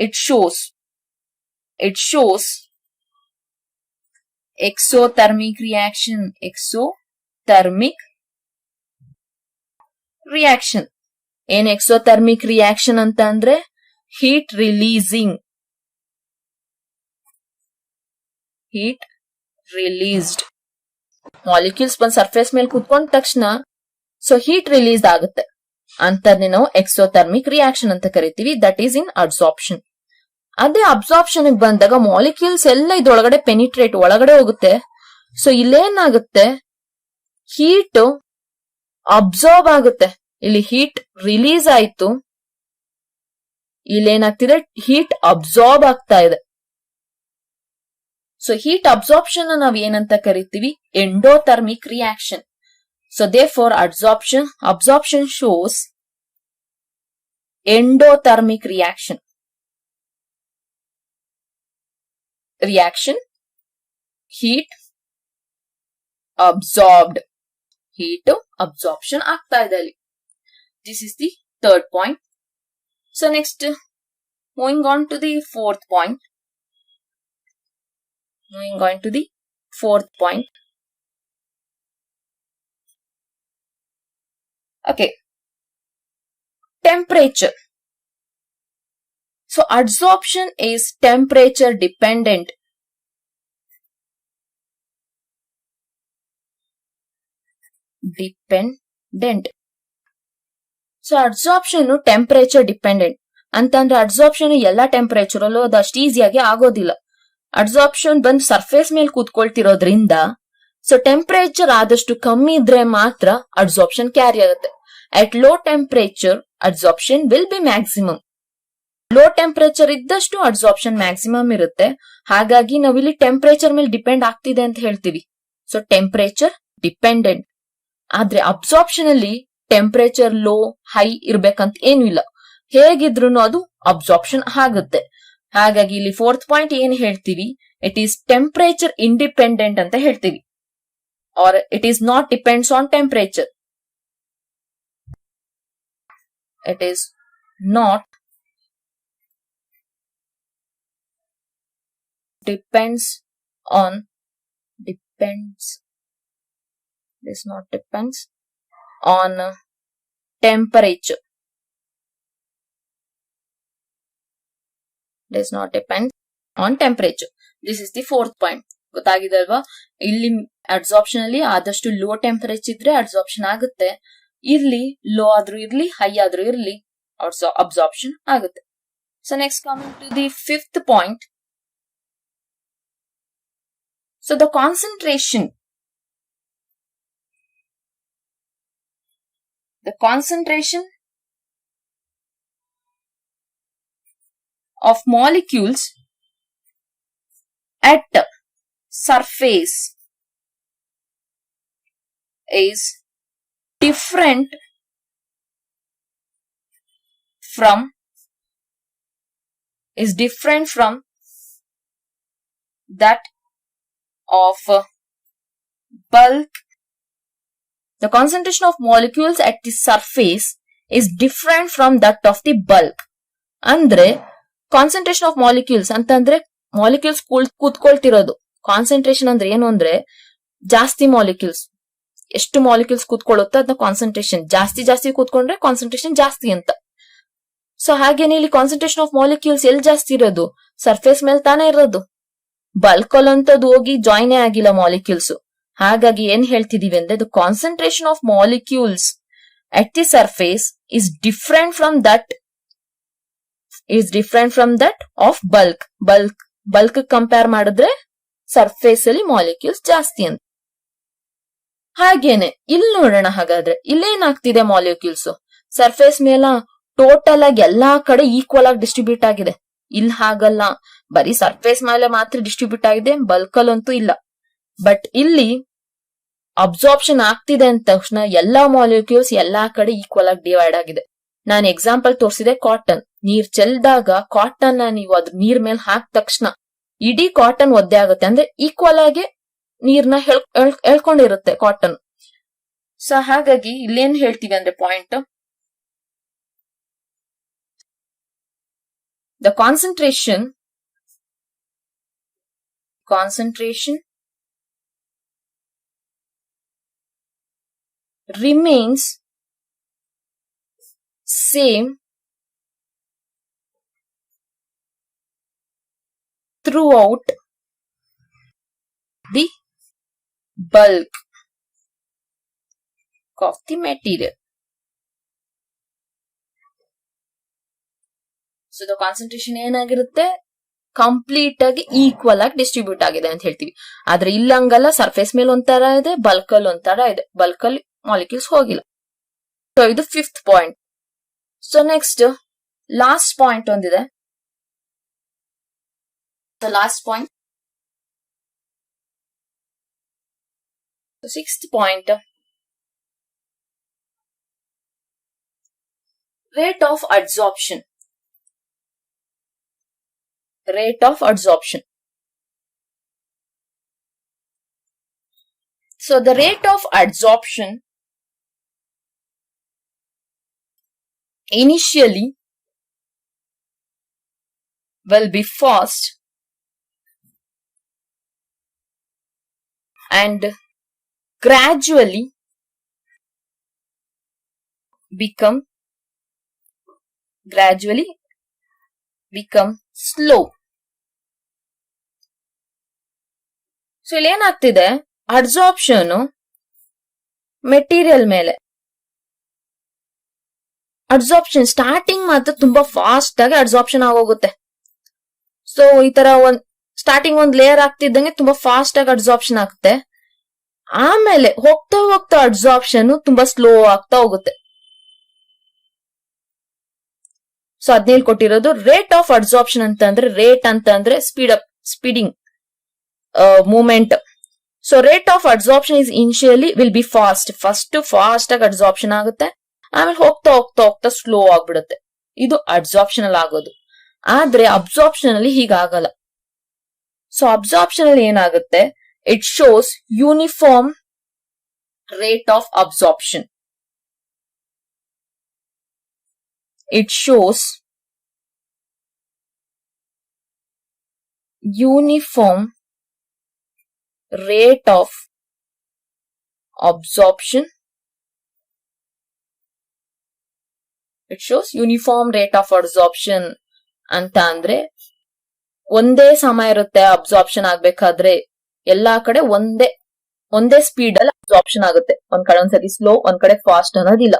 it shows exothermic reaction. ಏನ್ exothermic reaction ಅಂತ ಅಂದ್ರೆ heat released ಮಾಲಿಕ್ಯೂಲ್ಸ್ ಬಂದ್ ಸರ್ಫೇಸ್ ಮೇಲೆ ಕುತ್ಕೊಂಡ ತಕ್ಷಣ ಸೊ ಹೀಟ್ ರಿಲೀಸ್ ಆಗುತ್ತೆ ಅಂತದ್ನೇ ನಾವು ಎಕ್ಸೋಥರ್ಮಿಕ್ ರಿಯಾಕ್ಷನ್ ಅಂತ ಕರಿತೀವಿ. That is in absorption. ಅದೇ ಅಬ್ಸಾರ್ಪ್ಷನ್ ಬಂದಾಗ ಮಾಲಿಕ್ಯೂಲ್ಸ್ ಎಲ್ಲ ಇದೊಳಗಡೆ ಪೆನಿಟ್ರೇಟ್ ಒಳಗಡೆ ಹೋಗುತ್ತೆ. ಸೊ ಇಲ್ಲೇನಾಗುತ್ತೆ, ಹೀಟ್ ಅಬ್ಸಾರ್ಬ್ ಆಗುತ್ತೆ. ಇಲ್ಲಿ ಹೀಟ್ ರಿಲೀಸ್ ಆಯ್ತು, ಇಲ್ಲೇನಾಗ್ತಿದೆ, ಹೀಟ್ ಅಬ್ಸಾರ್ಬ್ ಆಗ್ತಾ ಇದೆ. ಸೊ ಹೀಟ್ ಅಬ್ಸಾರ್ಪ್ಷನ್ ನಾವ್ ಏನಂತ ಕರಿತೀವಿ? Endothermic reaction. So therefore absorption shows endothermic reaction. Heat absorbed. Heat absorption ಆಗ್ತಾ ಇದೆ ಅಲ್ಲಿ. This is the third point. So next, moving on to the fourth point. Okay. Temperature. So adsorption is temperature dependent. So adsorption temperature dependent ಅಂತಂದ್ರೆ ಅಡ್ಸಾರ್ಪ್ಷನ್ ಎಲ್ಲಾ ಟೆಂಪರೇಚರ್ ಅಲ್ಲೂ ಅದು ಅಷ್ಟು ಈಸಿಯಾಗಿ ಆಗೋದಿಲ್ಲ. ಅಡ್ಸಾರ್ಪ್ಷನ್ ಬಂದು ಸರ್ಫೇಸ್ ಮೇಲೆ ಕೂತ್ಕೊಳ್ತಿರೋದ್ರಿಂದ ಸೊ ಟೆಂಪರೇಚರ್ ಆದಷ್ಟು ಕಮ್ಮಿ ಇದ್ರೆ ಮಾತ್ರ ಅಡ್ಸಾರ್ಪ್ಷನ್ ಕ್ಯಾರಿ ಆಗುತ್ತೆ. At low temperature adsorption will be maximum. Low temperature ಇದ್ದಷ್ಟು ಅಡ್ಸಾರ್ಪ್ಷನ್ ಮ್ಯಾಕ್ಸಿಮಮ್ ಇರುತ್ತೆ. ಹಾಗಾಗಿ ನಾವಿಲ್ಲಿ ಟೆಂಪರೇಚರ್ ಮೇಲೆ ಡಿಪೆಂಡ್ ಆಗ್ತಿದೆ ಅಂತ ಹೇಳ್ತೀವಿ. So temperature dependent. ಆದ್ರೆ ಅಬ್ಸಾರ್ಪ್ಷನ್ ಅಲ್ಲಿ ಟೆಂಪರೇಚರ್ ಲೋ ಹೈ ಇರ್ಬೇಕಂತ ಏನು ಇಲ್ಲ, ಹೇಗಿದ್ರು ಅದು ಅಬ್ಸಾರ್ಪ್ಷನ್ ಆಗುತ್ತೆ. ಹಾಗಾಗಿ ಇಲ್ಲಿ ಫೋರ್ತ್ ಪಾಯಿಂಟ್ ಏನ್ ಹೇಳ್ತೀವಿ, ಇಟ್ ಈಸ್ ಟೆಂಪರೇಚರ್ ಇಂಡಿಪೆಂಡೆಂಟ್ ಅಂತ ಹೇಳ್ತೀವಿ, or it is not depends on temperature. ಇಟ್ ಈಸ್ ನಾಟ್ depends on temperature. Does not depend on temperature. This is the fourth point. ಗೊತ್ತಾಗಿದೆ ಅಲ್ವಾ? ಇಲ್ಲಿ ಅಡ್ಸಾರ್ಪ್ಷನ್ ಅಲ್ಲಿ ಆದಷ್ಟು ಲೋ ಟೆಂಪರೇಚರ್ ಇದ್ರೆ ಅಡ್ಸಾರ್ಪ್ಷನ್ ಆಗುತ್ತೆ, ಇರ್ಲಿ ಲೋ ಆದ್ರೂ ಇರ್ಲಿ ಹೈ ಆದ್ರೂ ಇರ್ಲಿ ಅಬ್ಸಾರ್ಪ್ಷನ್ ಆಗುತ್ತೆ. So next coming to the fifth point. So the concentration of molecules at surface is different from that of bulk. The concentration of molecules at the surface is different from that of the bulk. ಅಂದ್ರೆ ಕಾನ್ಸಂಟ್ರೇಷನ್ ಆಫ್ ಮಾಲಿಕ್ಯೂಲ್ಸ್ ಅಂತಂದ್ರೆ ಮಾಲಿಕ್ಯೂಲ್ಸ್ ಕೂತ್ಕೊಳ್ತಿರೋದು. ಕಾನ್ಸಂಟ್ರೇಷನ್ ಅಂದ್ರೆ ಏನು ಅಂದ್ರೆ ಜಾಸ್ತಿ ಮಾಲಿಕ್ಯೂಲ್ಸ್, ಎಷ್ಟು ಮಾಲಿಕ್ಯೂಲ್ಸ್ ಕೂತ್ಕೊಳ್ಳುತ್ತೋ ಅದನ್ನ ಕಾನ್ಸಂಟ್ರೇಷನ್. ಜಾಸ್ತಿ ಕೂತ್ಕೊಂಡ್ರೆ ಕಾನ್ಸಂಟ್ರೇಷನ್ ಜಾಸ್ತಿ ಅಂತ. ಸೊ ಹಾಗೇನೆ ಇಲ್ಲಿ ಕಾನ್ಸಂಟ್ರೇಷನ್ ಆಫ್ ಮಾಲಿಕ್ಯೂಲ್ಸ್ ಎಲ್ಲಿ ಜಾಸ್ತಿ ಇರೋದು? ಸರ್ಫೇಸ್ ಮೇಲೆ ತಾನೇ ಇರೋದು. ಬಲ್ಕಲ್ ಅಂತದ್ದು ಹೋಗಿ ಜಾಯಿನ್ ಆಗಿಲ್ಲ ಮಾಲಿಕ್ಯೂಲ್ಸ್. ಹಾಗಾಗಿ ಏನ್ ಹೇಳ್ತಿದೀವಿ ಅಂದ್ರೆ the concentration of molecules at the surface is different from that of bulk compare ಮಾಡಿದ್ರೆ ಸರ್ಫೇಸ್ ಅಲ್ಲಿ ಮಾಲಿಕ್ಯೂಲ್ಸ್ ಜಾಸ್ತಿ ಅಂತ. ಹಾಗೇನೆ ಇಲ್ಲಿ ನೋಡೋಣ. ಹಾಗಾದ್ರೆ ಇಲ್ಲೇನಾಗ್ತಿದೆ, ಮಾಲಿಕ್ಯೂಲ್ಸ್ ಸರ್ಫೇಸ್ ಮೇಲೆ ಟೋಟಲ್ ಆಗಿ ಎಲ್ಲಾ ಕಡೆ ಈಕ್ವಲ್ ಆಗಿ ಡಿಸ್ಟ್ರಿಬ್ಯೂಟ್ ಆಗಿದೆ. ಇಲ್ಲಿ ಹಾಗಲ್ಲ, ಬರೀ ಸರ್ಫೇಸ್ ಮೇಲೆ ಮಾತ್ರ ಡಿಸ್ಟ್ರಿಬ್ಯೂಟ್ ಆಗಿದೆ, ಬಲ್ಕಲ್ ಅಂತೂ ಇಲ್ಲ. ಬಟ್ ಇಲ್ಲಿ ಅಬ್ಸಾರ್ಪ್ಷನ್ ಆಗ್ತಿದೆ ಅಂದ ತಕ್ಷಣ ಎಲ್ಲಾ ಮಾಲಿಕ್ಯೂಲ್ಸ್ ಎಲ್ಲಾ ಕಡೆ ಈಕ್ವಲ್ ಆಗಿ ಡಿವೈಡ್ ಆಗಿದೆ. ನಾನು ಎಕ್ಸಾಂಪಲ್ ತೋರಿಸಿದೆ ಕಾಟನ್. ನೀರ್ ಚೆಲ್ದಾಗ ಕಾಟನ್ ನೀವು ಅದ್ರ ನೀರ್ ಮೇಲೆ ಹಾಕಿದ ತಕ್ಷಣ ಇಡೀ ಕಾಟನ್ ಒದ್ದೆ ಆಗುತ್ತೆ. ಅಂದ್ರೆ ಈಕ್ವಲ್ ಆಗಿ ನೀರ್ನ ಎಳ್ಕೊಂಡಿರುತ್ತೆ ಕಾಟನ್. ಸೊ ಹಾಗಾಗಿ ಇಲ್ಲೇನ್ ಹೇಳ್ತೀವಿ ಅಂದ್ರೆ point, the concentration remains same throughout the bulk of the material. So the concentration ಏನಾಗಿರುತ್ತೆ, ಕಂಪ್ಲೀಟ್ ಆಗಿ ಈಕ್ವಲ್ ಆಗಿ ಡಿಸ್ಟ್ರಿಬ್ಯೂಟ್ ಆಗಿದೆ ಅಂತ ಹೇಳ್ತೀವಿ. ಆದ್ರೆ ಇಲ್ಲಂಗಲ್ಲ, ಸರ್ಫೇಸ್ ಮೇಲೆ ಒಂಥರ ಇದೆ, ಬಲ್ಕ್ ಅಲ್ಲಿ ಒಂಥರ ಇದೆ. ಬಲ್ಕ್ ಅಲ್ಲಿ ಮಾಲಿಕ್ಯೂಲ್ಸ್ ಹೋಗಿಲ್ಲ. ಸೊ ಇದು 5th point. So next last point ಒಂದಿದೆ. Last point 6th point, rate of adsorption. So the rate of adsorption initially will be fast and gradually become slow. So ಇಲ್ಲಿ ಏನಾಗ್ತಿದೆ, ಅಡ್ಸಾರ್ಪ್ಷನ್ ಮೆಟೀರಿಯಲ್ ಮೇಲೆ, ಅಡ್ಸಾರ್ಪ್ಷನ್ ಸ್ಟಾರ್ಟಿಂಗ್ ಮಾತ್ರ ತುಂಬಾ ಫಾಸ್ಟ್ ಆಗಿ ಅಡ್ಸಾರ್ಪ್ಷನ್ ಆಗೋಗುತ್ತೆ. ಸೊ ಈ ತರ ಸ್ಟಾರ್ಟಿಂಗ್ ಒಂದ್ ಲೇಯರ್ ಆಗ್ತಿದ್ದಂಗೆ ತುಂಬಾ ಫಾಸ್ಟ್ ಆಗಿ ಅಡ್ಸಾರ್ಪ್ಷನ್ ಆಗುತ್ತೆ. ಆಮೇಲೆ ಹೋಗ್ತಾ ಹೋಗ್ತಾ ಅಡ್ಸಾರ್ಪ್ಷನ್ ತುಂಬಾ ಸ್ಲೋ ಆಗ್ತಾ ಹೋಗುತ್ತೆ. ಸೊ ಅದ್ನೇಲ್ ಕೊಟ್ಟಿರೋದು ರೇಟ್ ಆಫ್ ಅಡ್ಸಾರ್ಪ್ಷನ್ ರೇಟ್ ಅಂತ speeding movement. So rate of adsorption is initially will be fast ಆಗಿ ಅಡ್ಸಾರ್ಪ್ಷನ್ ಆಗುತ್ತೆ. ಆಮೇಲೆ ಹೋಗ್ತಾ ಹೋಗ್ತಾ ಹೋಗ್ತಾ ಸ್ಲೋ ಆಗ್ಬಿಡುತ್ತೆ. ಇದು ಅಡ್ಸಾರ್ಪ್ಷನ್ ಅಲ್ಲಿ ಆಗೋದು. ಆದ್ರೆ ಅಬ್ಸಾರ್ಪ್ಷನ್ ಅಲ್ಲಿ ಹೀಗಾಗಲ್ಲ. ಸೊ ಅಬ್ಸಾರ್ಪ್ಷನ್ ಅಲ್ಲಿ ಏನಾಗುತ್ತೆ, it shows uniform rate of absorption. It shows uniform rate of absorption. ಅಂತ ಅಂದ್ರೆ ಒಂದೇ ಸಮಯ ಇರುತ್ತೆ ಅಬ್ಸಾರ್ಪ್ಷನ್ ಆಗ್ಬೇಕಾದ್ರೆ. ಎಲ್ಲಾ ಕಡೆ ಒಂದೇ ಸ್ಪೀಡ್ ಅಲ್ಲಿ ಅಬ್ಸಾರ್ಪ್ಷನ್ ಆಗುತ್ತೆ. ಒಂದ್ ಕಡೆ ಒಂದ್ಸರಿ ಸ್ಲೋ, ಒಂದ್ ಕಡೆ ಫಾಸ್ಟ್ ಅನ್ನೋದಿಲ್ಲ.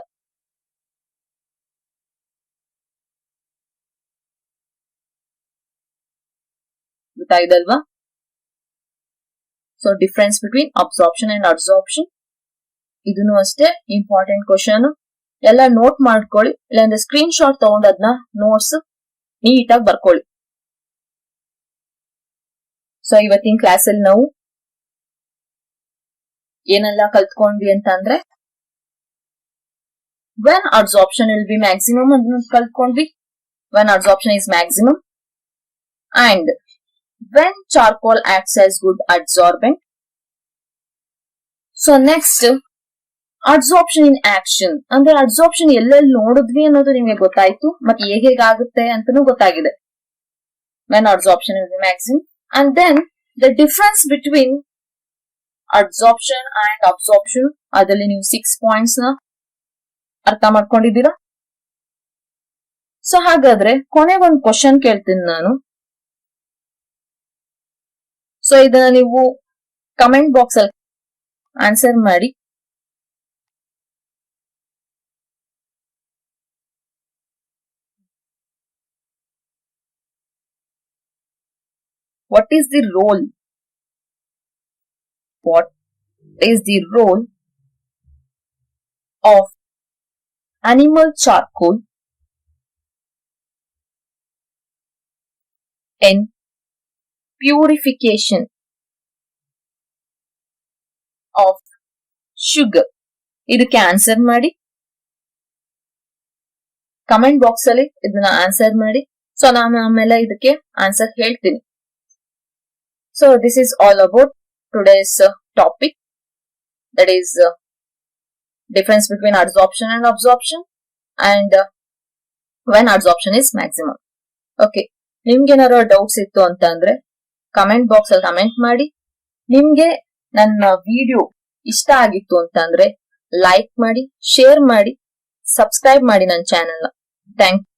ಗೊತ್ತಾಯ್ತಲ್ವಾ? So difference between absorption and adsorption, ಇದನ್ನು ಅಷ್ಟೇ ಇಂಪಾರ್ಟೆಂಟ್ ಕ್ವಶನ್. ಎಲ್ಲ ನೋಟ್ ಮಾಡ್ಕೊಳ್ಳಿ, ಇಲ್ಲಾಂದ್ರೆ ಸ್ಕ್ರೀನ್ ಶಾಟ್ ತಗೊಂಡ್ ಅದನ್ನ ನೋಟ್ಸ್ ನೀಟಾಗಿ ಬರ್ಕೊಳ್ಳಿ. ಸೊ ಇವತ್ತಿನ ಕ್ಲಾಸ್ ಅಲ್ಲಿ ನಾವು ಏನೆಲ್ಲ ಕಲ್ತ್ಕೊಂಡ್ವಿ ಅಂತ ಅಂದ್ರೆ, when adsorption will be maximum ಅಂತ ಕಲ್ತ್ಕೊಂಡ್ವಿ, when adsorption is maximum, and when charcoal acts as good adsorbent. So next, adsorption in action ಅಂದ್ರೆ adsorption ಎಲ್ಲೆಲ್ಲಿ ನೋಡಿದ್ವಿ ಅನ್ನೋದು ನಿಮಗೆ ಗೊತ್ತಾಯ್ತು, ಮತ್ತೆ ಹೇಗಾಗುತ್ತೆ ಅಂತಾನೂ ಗೊತ್ತಾಗಿದೆ. When adsorption will be maximum, and then the difference between adsorption and absorption, ಅದರಲ್ಲಿ ನೀವು 6 ಪಾಯಿಂಟ್ಸ್ ನ ಅರ್ಥ ಮಾಡ್ಕೊಂಡಿದ್ದೀರಾ. ಸೊ ಹಾಗಾದ್ರೆ ಕೊನೆಗೊಂದು ಕ್ವಶನ್ ಕೇಳ್ತೀನಿ ನಾನು. ಸೊ ಇದನ್ನ ನೀವು ಕಮೆಂಟ್ ಬಾಕ್ಸ್ ಅಲ್ಲಿ ಆನ್ಸರ್ ಮಾಡಿ. What is the role of animal charcoal in purification of sugar? ಇದಕ್ಕೆ ಆನ್ಸರ್ ಮಾಡಿ. ಕಮೆಂಟ್ ಬಾಕ್ಸ್ ಅಲ್ಲಿ ಇದನ್ನ ಆನ್ಸರ್ ಮಾಡಿ. ಸೊ ನಾನು ಆಮೇಲೆ ಇದಕ್ಕೆ ಆನ್ಸರ್ ಹೇಳ್ತೀನಿ. So this is all about today's topic, that is difference between adsorption and absorption and when adsorption is maximum. Okay, ನಿಮ್ಗೆ ಏನಾದ್ರು ಡೌಟ್ಸ್ ಇತ್ತು ಅಂತ ಅಂದ್ರೆ ಕಮೆಂಟ್ ಬಾಕ್ಸ್ ಅಲ್ಲಿ ಕಮೆಂಟ್ ಮಾಡಿ. ನಿಮ್ಗೆ ನನ್ನ ವಿಡಿಯೋ ಇಷ್ಟ ಆಗಿತ್ತು ಅಂತ ಅಂದ್ರೆ ಲೈಕ್ ಮಾಡಿ, ಶೇರ್ ಮಾಡಿ, ಸಬ್ಸ್ಕ್ರೈಬ್ ಮಾಡಿ ನನ್ನ ಚಾನೆಲ್ ನ. Thank you.